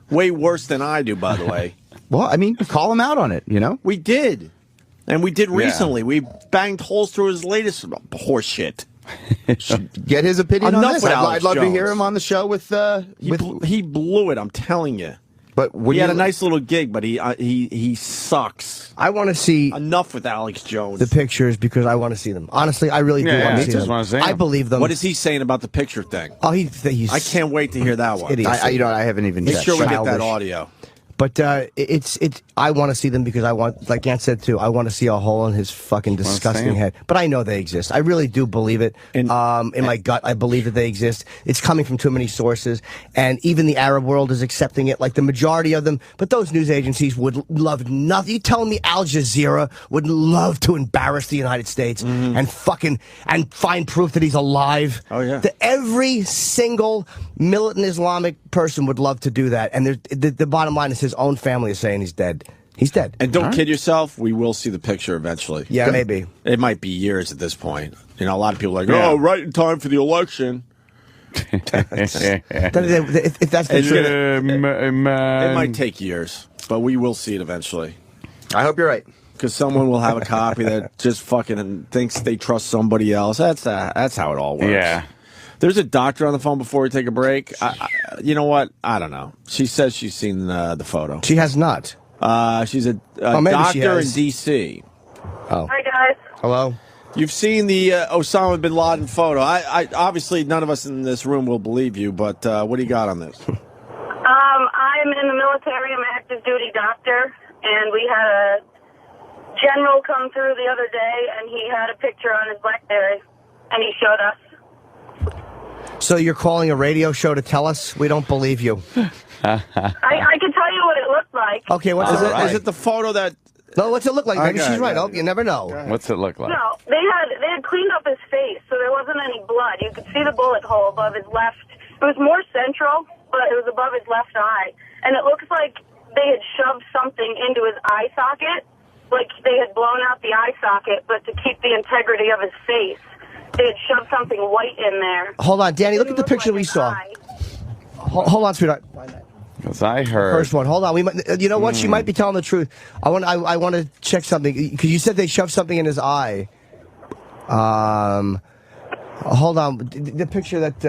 Way worse than I do, by the way. Well, I mean, call him out on it, We did. And we did recently. We banged holes through his latest horse shit. Get his opinion on this. I'd love to hear him on the show with... He blew it, I'm telling you. But he had a nice little gig, but he sucks. I want to see enough with Alex Jones. The pictures because I want to see them. Honestly, I really do want to see them. I believe them. What is he saying about the picture thing? Oh, he's. I can't wait to hear that one. I haven't even. Make sure we get that audio. But I want to see them because I want, like Ant said too, I want to see a hole in his fucking disgusting head. But I know they exist. I really do believe it. In my gut, I believe that they exist. It's coming from too many sources, and even the Arab world is accepting it, like the majority of them. But those news agencies would love nothing. You telling me Al Jazeera would love to embarrass the United States and find proof that he's alive? Oh yeah. Every single militant Islamic person would love to do that, and the bottom line is his own family is saying he's dead. He's dead. And don't kid yourself, we will see the picture eventually. Yeah, maybe. It might be years at this point. A lot of people are like, oh, right in time for the election. If that's the truth. It might take years, but we will see it eventually. I hope you're right. Because someone will have a copy that just fucking thinks they trust somebody else. That's how it all works. Yeah. There's a doctor on the phone before we take a break. You know what? I don't know. She says she's seen the photo. She has not. She's a doctor in D.C. Oh. Hi, guys. Hello. You've seen the Osama Bin Laden photo. I obviously none of us in this room will believe you, but what do you got on this? I'm in the military. I'm an active duty doctor, and we had a general come through the other day, and he had a picture on his BlackBerry, and he showed us. So you're calling a radio show to tell us? We don't believe you. I can tell you what it looked like. Okay, Is it the photo that? No, what's it look like? Maybe Okay, she's right. okay. Oh, you never know. What's it look like? No, they had cleaned up his face, so there wasn't any blood. You could see the bullet hole above his left. It was more central, but it was above his left eye, and it looks like they had shoved something into his eye socket, like they had blown out the eye socket, but to keep the integrity of his face, they had shoved something white in there. Hold on, Danny. Look at the picture we saw. Hold on, sweetheart. Because I heard. First one. Hold on. We might, you know what? She might be telling the truth. I want to check something because you said they shoved something in his eye. Hold on. The picture that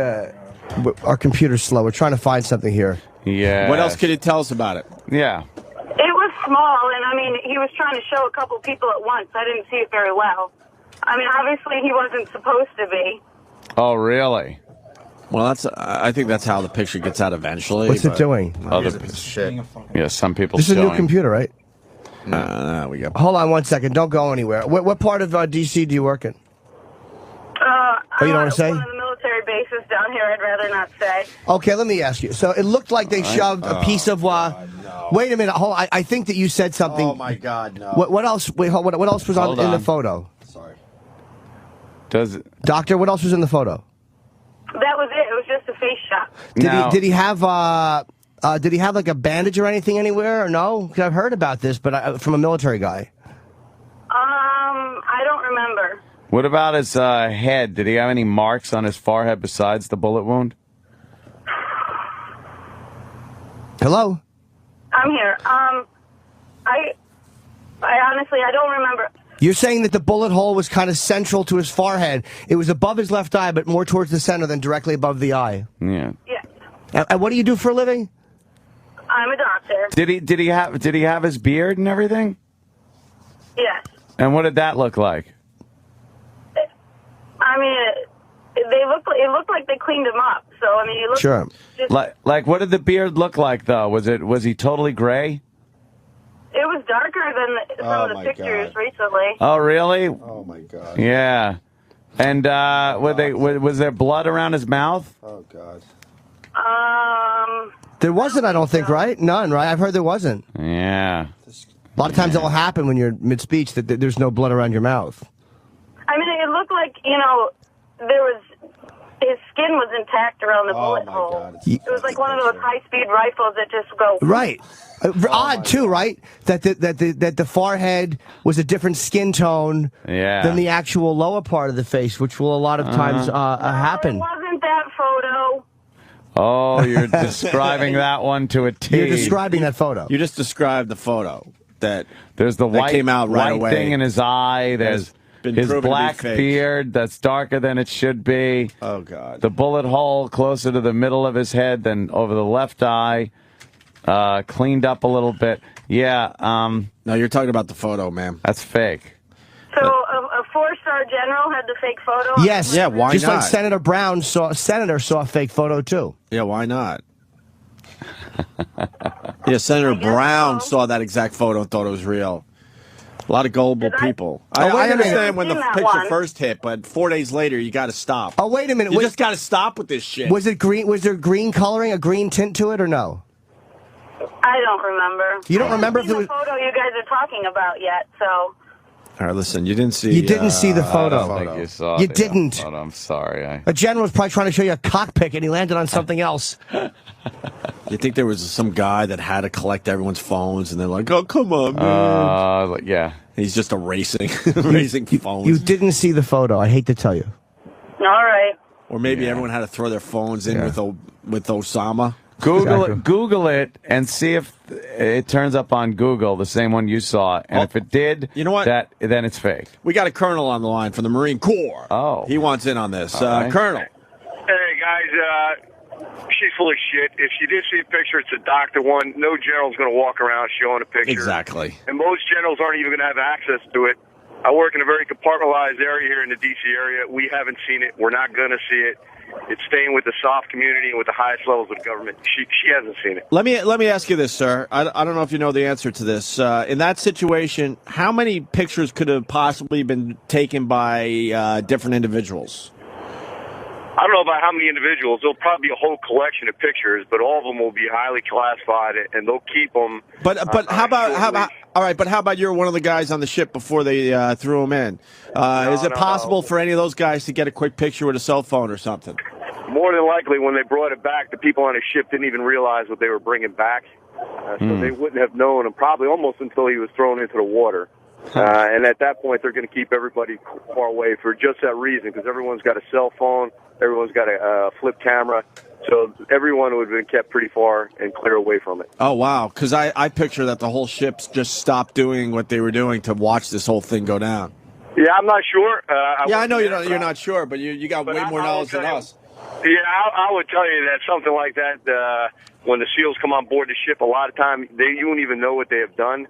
our computer's slow. We're trying to find something here. Yeah. What else can you tell us about it? Yeah. It was small, and I mean, he was trying to show a couple people at once. I didn't see it very well. I mean, obviously he wasn't supposed to be. Oh, really? Well, I think that's how the picture gets out eventually. What's it doing? Shit. Yeah, some people. This is a new computer, right? We go. Hold on 1 second. Don't go anywhere. What part of D.C. do you work in? You don't want to say? One of the military bases down here. I'd rather not say. Okay, let me ask you. So it looked like they shoved a piece of. Wait a minute. Hold on. I think that you said something. Oh my God, no. What else? Wait, what else was Hold in on. the photo? Sorry. Does it? Doctor, what else was in the photo? That was it. It was just a face shot. Did he have like a bandage or anything anywhere or no? 'Cause I've heard about this, but from a military guy. I don't remember. What about his head? Did he have any marks on his forehead besides the bullet wound? Hello? I'm here. I honestly, I don't remember. You're saying that the bullet hole was kind of central to his forehead. It was above his left eye, but more towards the center than directly above the eye. Yeah. Yes. And what do you do for a living? I'm a doctor. Did he have his beard and everything? Yes. And what did that look like? I mean, it looked like they cleaned him up. So I mean, he looked Sure. just, Like what did the beard look like though? Was he totally gray? it was darker than some of the pictures recently. Oh, really? Oh my God. Yeah. And was there blood around his mouth? Oh God. There wasn't, I don't think, right? None, right? I've heard there wasn't. Yeah. A lot of times it will happen when you're mid-speech that there's no blood around your mouth. I mean, it looked like, his skin was intact around the bullet hole. God. It was like one of those high-speed rifles that just go. Right. Odd, too, right? That the forehead was a different skin tone than the actual lower part of the face, which will a lot of times happen. It wasn't that photo. Oh, you're describing that one to a T. You're describing that photo. You just described the photo that There's the that white, came out right white away. thing in his eye. There's been his proven to be black fake. beard that's darker than it should be. Oh God. The bullet hole closer to the middle of his head than over the left eye. Cleaned up a little bit. Yeah. No, you're talking about the photo, ma'am. That's fake. So a four-star general had the fake photo? Yes. Yeah, why Just not? like Senator saw a fake photo, too. Yeah, why not? Yeah, Senator Brown saw that exact photo and thought it was real. A lot of gullible people. wait I a minute. understand when the Seen that picture one. first hit, but 4 days later, you got to stop. Oh, wait a minute. You just got to stop with this shit. Was it green? Was there green coloring, a green tint to it, or no? I don't remember. You don't remember I if haven't there seen the photo you guys are talking about yet, so. All right, listen, you didn't see. You didn't see the I photo. don't think you saw You the didn't. photo. I'm sorry. A general was probably trying to show you a cockpit, and he landed on something else. You think there was some guy that had to collect everyone's phones, and they're like, "Oh, come on, man." Yeah. He's just erasing phones. You didn't see the photo. I hate to tell you. All right. Or maybe everyone had to throw their phones in with Osama. Google it and see if it turns up on Google, the same one you saw. And if it did, you know what? Then it's fake. We got a colonel on the line from the Marine Corps. Oh. He wants in on this. Right. Colonel. Hey, guys, she's full of shit. If she did see a picture, it's a doctor one. No general's going to walk around showing a picture. Exactly. And most generals aren't even going to have access to it. I work in a very compartmentalized area here in the D.C. area. We haven't seen it. We're not going to see it. It's staying with the soft community and with the highest levels of government. She hasn't seen it. Let me ask you this, sir. I don't know if you know the answer to this. In that situation, how many pictures could have possibly been taken by different individuals? I don't know about how many individuals. There'll probably be a whole collection of pictures, but all of them will be highly classified, and they'll keep them. But how about all right? But how about you're one of the guys on the ship before they threw them in? Is it possible for any of those guys to get a quick picture with a cell phone or something? More than likely, when they brought it back, the people on the ship didn't even realize what they were bringing back, so they wouldn't have known him probably almost until he was thrown into the water. And at that point, they're going to keep everybody far away for just that reason, because everyone's got a cell phone, everyone's got a flip camera, so everyone would have been kept pretty far and clear away from it. Oh, wow, because I picture that the whole ship just stopped doing what they were doing to watch this whole thing go down. Yeah, I'm not sure. I know you're not sure, but you got way more knowledge than us. Yeah, I would tell you that something like that, when the SEALs come on board the ship, a lot of time you won't even know what they have done.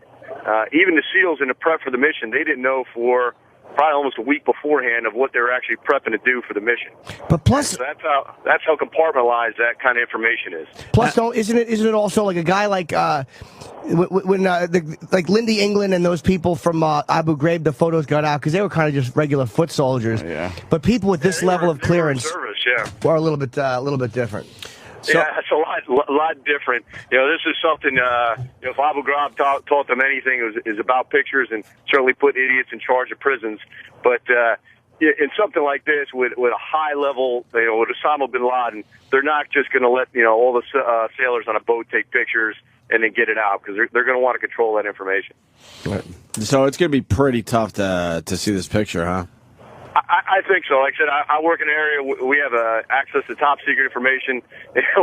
Even the SEALs in the prep for the mission, they didn't know for probably almost a week beforehand of what they were actually prepping to do for the mission. But plus, so that's how compartmentalized that kind of information is. Plus, isn't it also like a guy like when like Lindy England and those people from Abu Ghraib, the photos got out because they were kind of just regular foot soldiers. Yeah. But people with this level of clearance are a little bit different. So, yeah, it's a lot different. This is something. If Abu Ghraib taught them anything, is about pictures, and certainly put idiots in charge of prisons. But in something like this, with a high level, with Osama Bin Laden, they're not just going to let all the sailors on a boat take pictures and then get it out, because they're going to want to control that information. So it's going to be pretty tough to see this picture, huh? I think so. Like I said, I work in an area we have access to top secret information.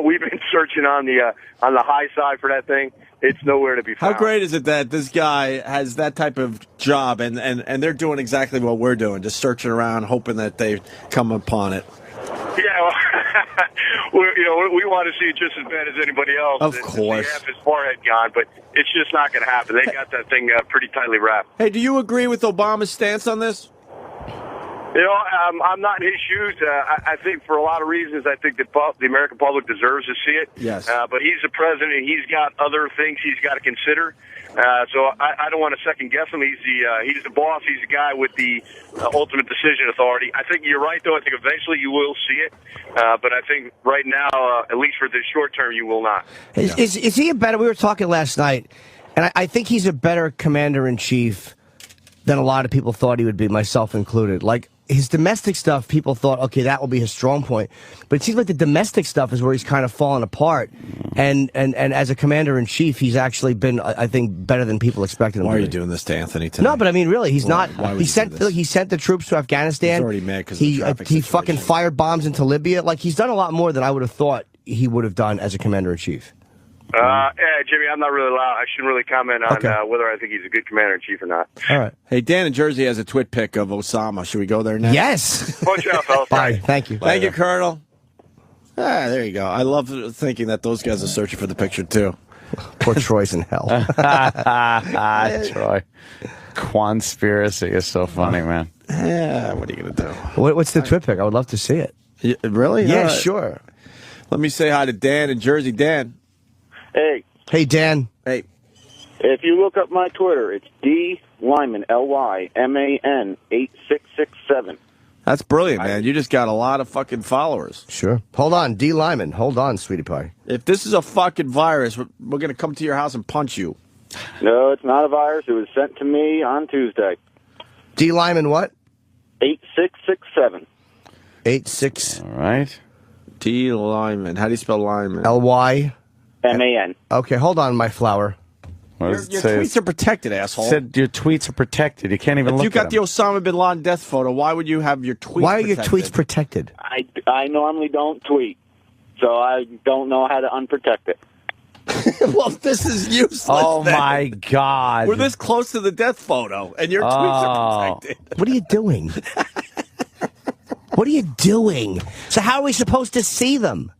We've been searching on the high side for that thing. It's nowhere to be found. How great is it that this guy has that type of job, and they're doing exactly what we're doing, just searching around, hoping that they come upon it. Yeah, well, we want to see it just as bad as anybody else. Of course. To have his forehead gone, but it's just not going to happen. They got that thing pretty tightly wrapped. Hey, do you agree with Obama's stance on this? I'm not in his shoes. I think for a lot of reasons, I think that the American public deserves to see it. Yes. But he's the president, and he's got other things he's got to consider. So I don't want to second guess him. He's the boss. He's the guy with the ultimate decision authority. I think you're right, though. I think eventually you will see it. But I think right now, at least for the short term, you will not. Is he a better? We were talking last night, and I think he's a better commander-in-chief than a lot of people thought he would be, myself included. Like, his domestic stuff, people thought, okay, that will be his strong point. But it seems like the domestic stuff is where he's kind of fallen apart. And as a commander-in-chief, he's actually been, I think, better than people expected him to be. Why are you doing this to Anthony tonight? No, but I mean, really, he's not. He sent the troops to Afghanistan. He's already mad because of the traffic he situation. fucking fired bombs into Libya. Like, he's done a lot more than I would have thought he would have done as a commander-in-chief. Jimmy, I'm not really allowed. I shouldn't really comment on whether I think he's a good commander-in-chief or not. All right. Hey, Dan in Jersey has a twit pic of Osama. Should we go there next? Yes. Watch out, fellas. Bye. Thank you. Thank you, Colonel. There you go. I love thinking that those guys are searching for the picture, too. Poor Troy's in hell. Troy. Quonspiracy is so funny, man. Yeah, what are you going to do? What's the twit pic? I would love to see it. Really? Yeah, sure. Let me say hi to Dan in Jersey. Dan. Hey. Hey, Dan. Hey. If you look up my Twitter, it's D Lyman, Lyman 8667. That's brilliant, man. You just got a lot of fucking followers. Sure. Hold on, D Lyman. Hold on, sweetie pie. If this is a fucking virus, we're going to come to your house and punch you. No, it's not a virus. It was sent to me on Tuesday. D Lyman what? 8667. 86. All right. D Lyman. How do you spell Lyman? LY. MAN. Okay, hold on, my flower. Your tweets are protected, asshole. Said your tweets are protected. You can't even look If you got at the them. Osama Bin Laden death photo, why would you have your tweets Why are protected? your tweets protected? I normally don't tweet, so I don't know how to unprotect it. Well, this is useless. Oh, then. my God. We're this close to the death photo, and your tweets are protected. What are you doing? What are you doing? So how are we supposed to see them?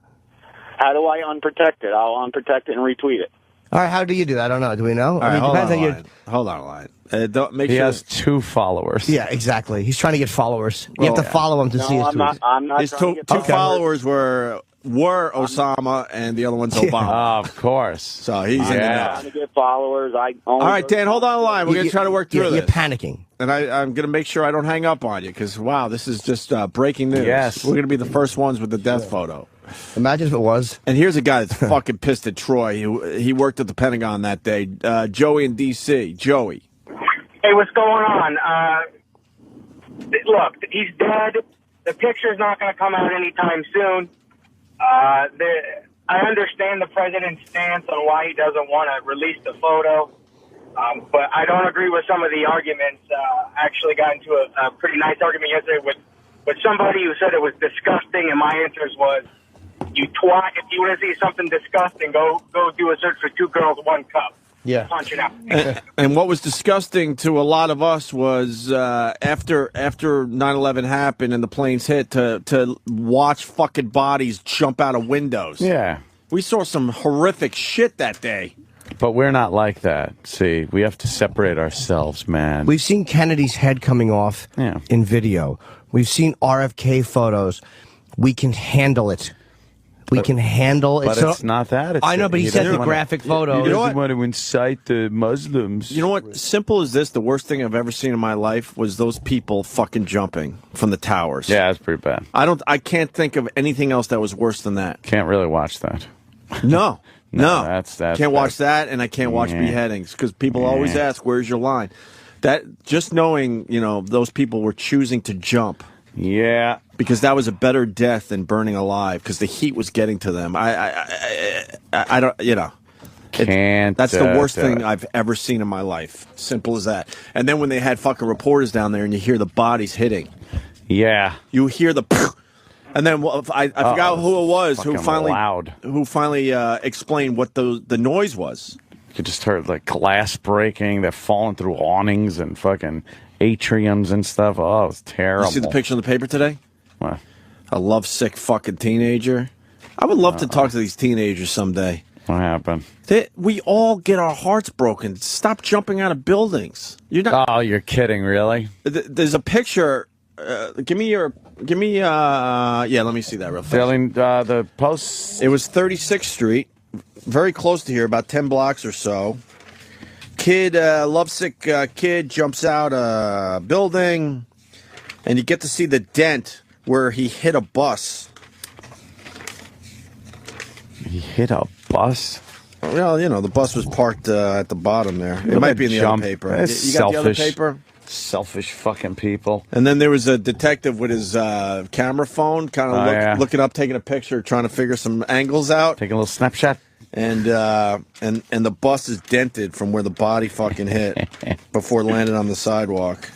How do I unprotect it? I'll unprotect it and retweet it. All right, how do you do that? I don't know. Do we know? All right, hold on a line. Hold on a line. Don't make He sure has 2 followers. Yeah, exactly. He's trying to get followers. You have to follow him to see his tweets. I'm not his trying to two get followers were Osama and the other one's Obama. Of course. So he's in I'm the not trying to get followers. All right, Dan, hold on the line. We're going to try to work through this. You're panicking. And I'm going to make sure I don't hang up on you because, wow, this is just breaking news. Yes. We're going to be the first ones with the death photo. Imagine if it was. And here's a guy that's fucking pissed at Troy. He worked at the Pentagon that day. Joey in D.C. Joey. Hey, what's going on? Look, he's dead. The picture's not going to come out anytime soon. I understand the president's stance on why he doesn't want to release the photo, but I don't agree with some of the arguments. Actually got into a pretty nice argument yesterday with somebody who said it was disgusting, and my answers was, you twat, if you want to see something disgusting, go do a search for 2 girls, 1 cup. Yeah. Punch it out. And what was disgusting to a lot of us was after 9/11 happened and the planes hit to watch fucking bodies jump out of windows. Yeah. We saw some horrific shit that day. But we're not like that. See, we have to separate ourselves, man. We've seen Kennedy's head coming off in video. We've seen RFK photos. We can handle it. We can handle it. But it's not that. I know, but he said the graphic photo. He doesn't want to incite the Muslims. You know what? Simple as this, the worst thing I've ever seen in my life was those people fucking jumping from the towers. Yeah, it's pretty bad. I can't think of anything else that was worse than that. Can't really watch that. No. No. That's can't watch that, and I can't watch beheadings because people always ask, "Where's your line?" That just knowing, those people were choosing to jump. Yeah, because that was a better death than burning alive because the heat was getting to them. I don't, that's the worst thing I've ever seen in my life. Simple as that. And then when they had fucking reporters down there and you hear the bodies hitting. Yeah. You hear the and then I forgot who it was who finally explained what the noise was. You could just hear like glass breaking, they're falling through awnings and fucking atriums and stuff. Oh, it was terrible. You see the picture in the paper today? What? A lovesick fucking teenager. I would love to talk to these teenagers someday. What happened? We all get our hearts broken. Stop jumping out of buildings. You're not. Oh, you're kidding, really? There's a picture. Give me. Yeah, let me see that real fast. The post. It was 36th Street, very close to here, about 10 blocks or so. Kid, lovesick kid jumps out a building, and you get to see the dent where he hit a bus. He hit a bus? Well, the bus was parked at the bottom there. It might be in the other paper. You got the other paper? Selfish fucking people. And then there was a detective with his camera phone, kind of looking up, taking a picture, trying to figure some angles out. Taking a little snapshot. And the bus is dented from where the body fucking hit before it landed on the sidewalk.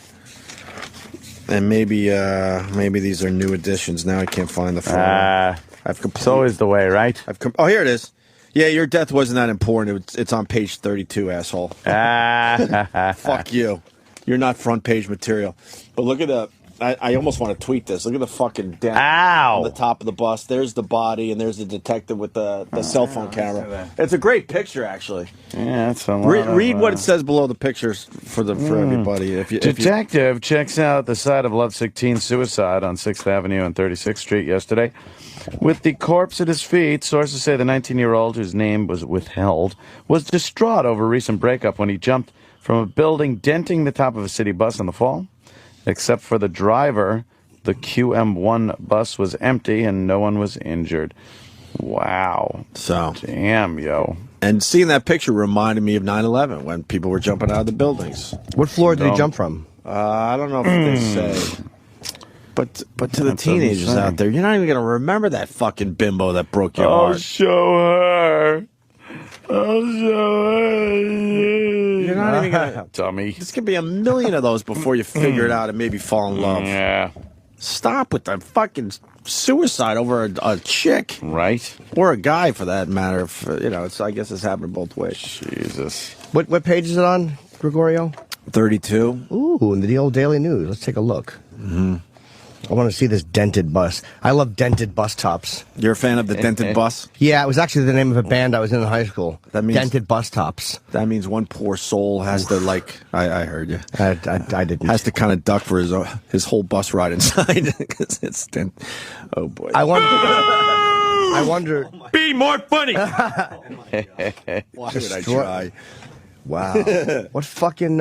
And maybe these are new additions. Now I can't find the photo. It's always the way, right? Here it is. Yeah, your death wasn't that important. It's on page 32, asshole. Fuck you. You're not front page material. But look at I almost want to tweet this. Look at the fucking dent on the top of the bus. There's the body, and there's the detective with the cell phone camera. It's a great picture, actually. Yeah, that's a lot. Read what it says below the pictures for everybody. Detective checks out the site of lovesick teen suicide on 6th Avenue and 36th Street yesterday. With the corpse at his feet, sources say the 19-year-old, whose name was withheld, was distraught over a recent breakup when he jumped from a building, denting the top of a city bus in the fall. Except for the driver, the QM1 bus was empty and no one was injured. Wow. So. Damn, yo. And seeing that picture reminded me of 9/11 when people were jumping out of the buildings. What floor did he jump from? I don't know if they say. But to the teenagers out there, you're not even going to remember that fucking bimbo that broke your heart. I'll show her. You're not even gonna, dummy. There's gonna be a million of those before you figure it out and maybe fall in love. Yeah. Stop with the fucking suicide over a chick, right? Or a guy, for that matter. I guess it's happened both ways. Jesus. What page is it on, Gregorio? 32. Ooh, in the old Daily News. Let's take a look. Mm-hmm. I want to see this dented bus. I love dented bus tops. You're a fan of the dented bus? Yeah, it was actually the name of a band I was in high school. That means dented bus tops. That means one poor soul has to I heard you. I didn't. Has to kind of duck for his whole bus ride inside because it's dent. Oh boy. I wonder. Be more funny. Why would I try? Wow. What fucking?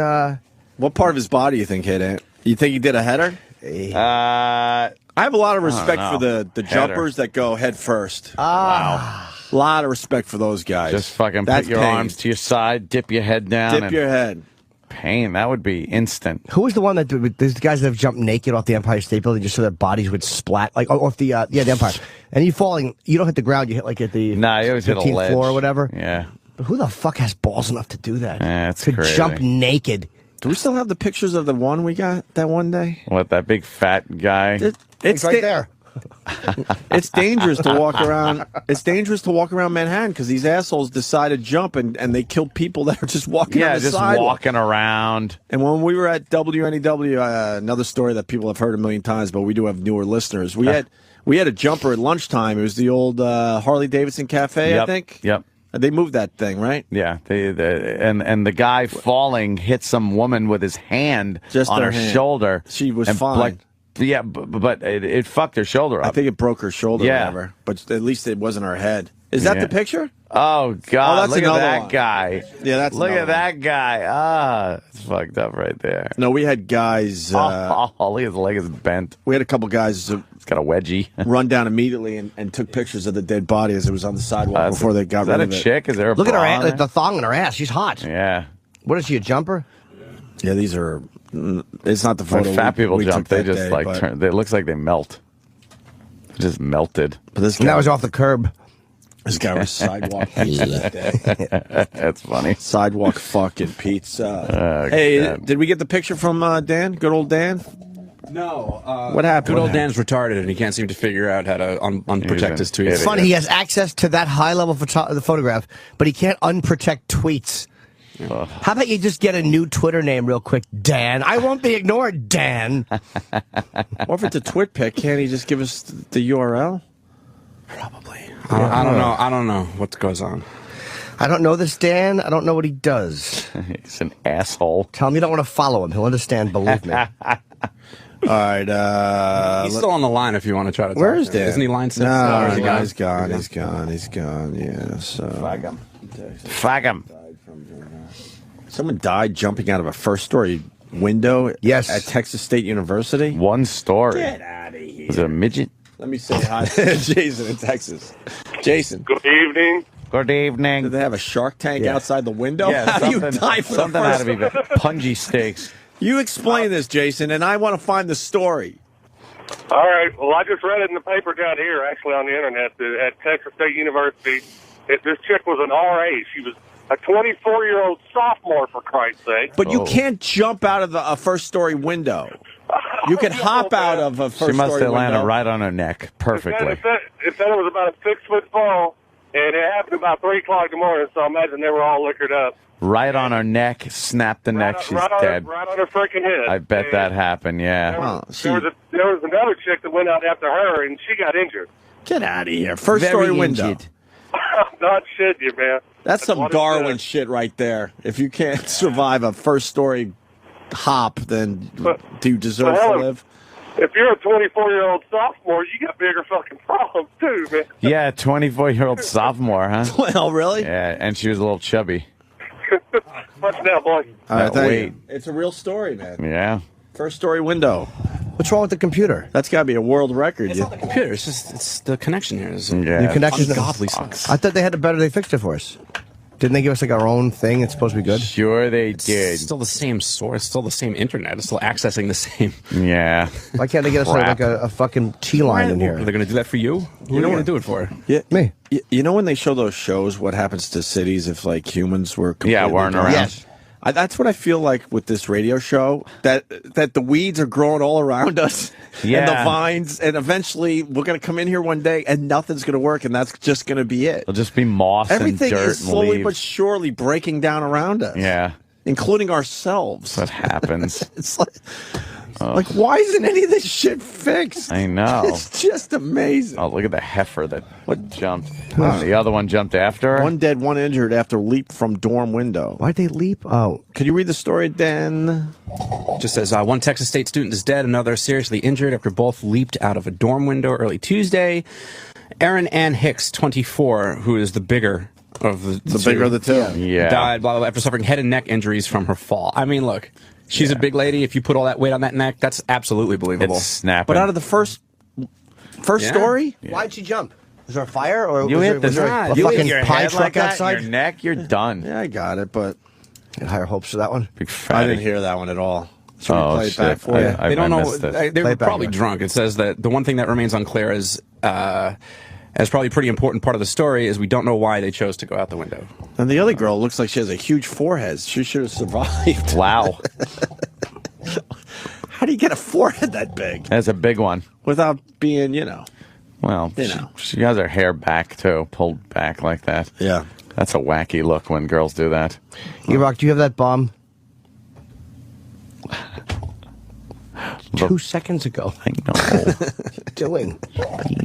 What part of his body you think hit it? You think he did a header? I have a lot of respect for the jumpers that go head first. Wow. A lot of respect for those guys. Just fucking put your arms to your side, dip your head down. Dip your head. Pain. That would be instant. Who was the one that there's the guys that have jumped naked off the Empire State Building just so their bodies would splat like off the the Empire, and you falling, you don't hit the ground, you hit like at the you always hit a 15th ledge. floor or whatever. Yeah. But who the fuck has balls enough to do that? That's to crazy. jump naked. Do we still have the pictures of the one we got that one day? What, that big fat guy? It's right there. It's dangerous to walk around. It's dangerous to walk around Manhattan because these assholes decide to jump and they kill people that are just walking on the just sidewalk. walking around. And when we were at WNEW, another story that people have heard a million times, but we do have newer listeners. We had a jumper at lunchtime. It was the old Harley Davidson Cafe, I think. Yep. They moved that thing, right? Yeah, and the guy falling hit some woman with his hand Just on her her hand. shoulder. She was fine. Yeah, but it fucked her shoulder up. I think it broke her shoulder, Yeah. or whatever. But at least it wasn't her head. Is that Yeah. the picture? Oh God! that's look at another that one. guy. Yeah, that's look another at that guy. Ah, it's fucked up right there. No, we had guys. Look at his leg is bent. We had a couple guys It's got a wedgie. run down immediately and took pictures of the dead body as it was on the sidewalk before they got Is that rid a of it. chick? Is there a Look at her bra on ass, there? the thong in her ass. She's hot. Yeah. What is she, a jumper? Yeah, these are. It's not the photo. When fat people we jump, took they that just day, like but- turn. It looks like they melt. Just melted. But this And guy that was off the curb. This guy was sidewalk pizza that day. That's funny. Sidewalk fucking pizza. Hey, God. did we get the picture from Dan? Good old Dan? No. What happened? Good old Dan's retarded, and he can't seem to figure out how to unprotect his tweets. It's funny, he has access to that high-level the photograph, but he can't unprotect tweets. How about you just get a new Twitter name real quick, Dan? I won't be ignored, Dan. Or if it's a twit pic, can't he just give us the URL? Probably. I don't know. I don't know what goes on. I don't know this Dan. I don't know what he does. He's an asshole. Tell him you don't want to follow him. He'll understand, believe me. All right. He's still on the line if you want to try to talk. Where is to him. Dan? Isn't he line 6? No, Or is he gone? he's gone. He's gone. He's gone. Yeah. So. Fuck him. Fuck him. Someone died jumping out of a first-story window. Yes. At Texas State University. One story. Get out of here. Was it a midget? Let me say hi, Jason in Texas. Jason. Good evening. Good evening. Did they have a Shark Tank Yeah. outside the window? Yeah, How do you something- die for something the had first to be pungy steaks. You explain this, Jason, and I want to find the story. All right. Well, I just read it in the paper down here, actually on the internet, at Texas State University. This chick was an RA. She was a 24-year-old sophomore, for Christ's sake. But you can't jump out of a first-story window. You can hop out of a first-story She window. must have landed right on her neck perfectly. It said it was about a 6-foot fall, and it happened about 3 o'clock in the morning, so I imagine they were all liquored up. Right on her neck, snapped the neck, she's dead. Right on her freaking head. I bet And that happened, yeah. there was another chick that went out after her, and she got injured. Get out of here. First-story Very window. injured. Not shit, you man. That's some what it Darwin said. shit right there. If you can't survive a first-story hop, then do you deserve to live? If you're a 24-year-old sophomore, you got bigger fucking problems too, man. Yeah, 24-year-old sophomore, huh? Well, really? Yeah, and she was a little chubby. What's now, boy? All right, thank wait. you. It's a real story, man. Yeah. First-story window. What's wrong with the computer? That's got to be a world record. It's not the computer. It's the connection here. It's Yeah. The connection's ungodly sucks. I thought they fixed it for us. Didn't they give us like our own thing? It's supposed to be good. Sure they It's did. still the same source, still the same internet. It's still accessing the same. Yeah. Why can't they get us like a fucking T line in here? Are they going to do that for you? Who do you want to do it for? Yeah, Me. You know when they show those shows, what happens to cities if like humans were completely weren't gone? around. Yes. That's what I feel like with this radio show, that the weeds are growing all around us, and the Yeah. vines, and eventually we're going to come in here one day and nothing's going to work, and that's just going to be it. It'll just be moss Everything and dirt is slowly and but leaves. surely breaking down around us. Yeah. Including ourselves. That's what happens. It's like, Like, why isn't any of this shit fixed? I know. It's just amazing. Oh, look at the heifer that jumped. The other one jumped after her? One dead, one injured after leap from dorm window. Why'd they leap? Oh. Could you read the story, Dan? Just says one Texas State student is dead, another seriously injured after both leaped out of a dorm window early Tuesday. Erin Ann Hicks, 24, who is the bigger of the two, bigger of the two. Yeah. died blah, blah, blah, after suffering head and neck injuries from her fall. I mean, look, she's a big lady. If you put all that weight on that neck, that's absolutely believable. It's snapping. But out of the first story? Yeah. Why'd she jump? Was there a fire? Or You was hit there a you hit fucking your pie head truck like that, outside? your neck, you're done. Yeah, I got it, but Higher hopes for that one? Big I fatty. didn't hear that one at all. Should we Oh, play it shit. back for you? I They don't know. missed it. They Play were it back, probably yeah. drunk. It says that the one thing that remains unclear is, as probably a pretty important part of the story, is we don't know why they chose to go out the window. And the other girl looks like she has a huge forehead. She should have survived. Wow. How do you get a forehead that big That's a big one. without being, Well, You know. she has her hair back, too, pulled back like that. Yeah. That's a wacky look when girls do that. E-Rock, do you have that bomb? 2 seconds ago. I know. Doing.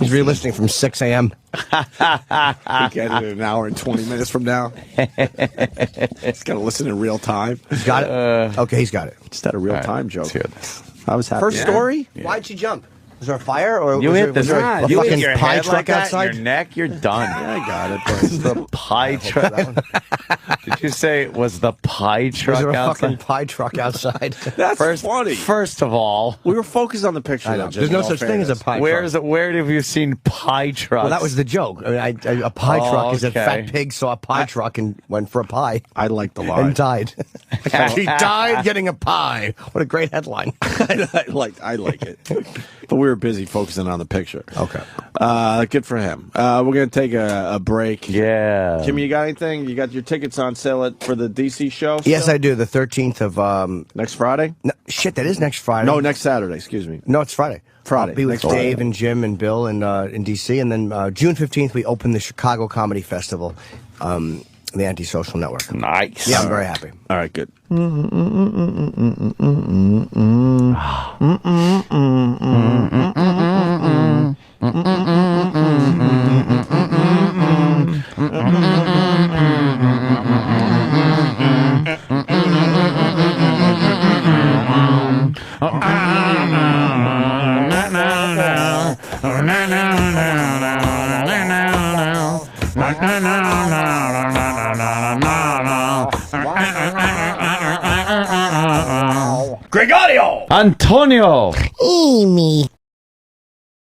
He's re-listening from 6 a.m. He get it an hour and 20 minutes from now. He's got to listen in real time. Got it? Okay, he's got it. It's that a real time Let's joke. hear this. I was happy. First Yeah. story? Why'd she jump? Was there a fire? Or You was hit there, was the there a you hit fucking your pie head truck like that, outside? your neck, you're done. Yeah, I got it. The pie truck. Did you say it was the pie Was truck there a fucking outside? pie truck outside? That's First, funny. First of all, We were focused on the picture. I know. though, Jim, There's no in all such thing as a fairness. pie where truck. is it? Where have you seen pie trucks? Well, that was the joke. I mean, a pie Oh, truck is a okay. fat pig saw a pie truck and went for a pie I like the line. and died. He died getting a pie. What a great headline. I like it. But we were busy focusing on the picture. Okay. Good for him. We're going to take a break. Yeah. Jimmy, you got anything? You got your tickets on sale for the DC show? Yes, still? I do. The 13th of... Next Friday? no, shit, that is next Friday. No, next Saturday. Excuse me. No, it's Friday. Friday. I'll be with Next Dave Friday. and Jim and Bill in D.C. And then June 15th, we open the Chicago Comedy Festival, the Antisocial Network. Nice. Yeah, I'm very happy. All right, good. Gregorio! Antonio! Amy.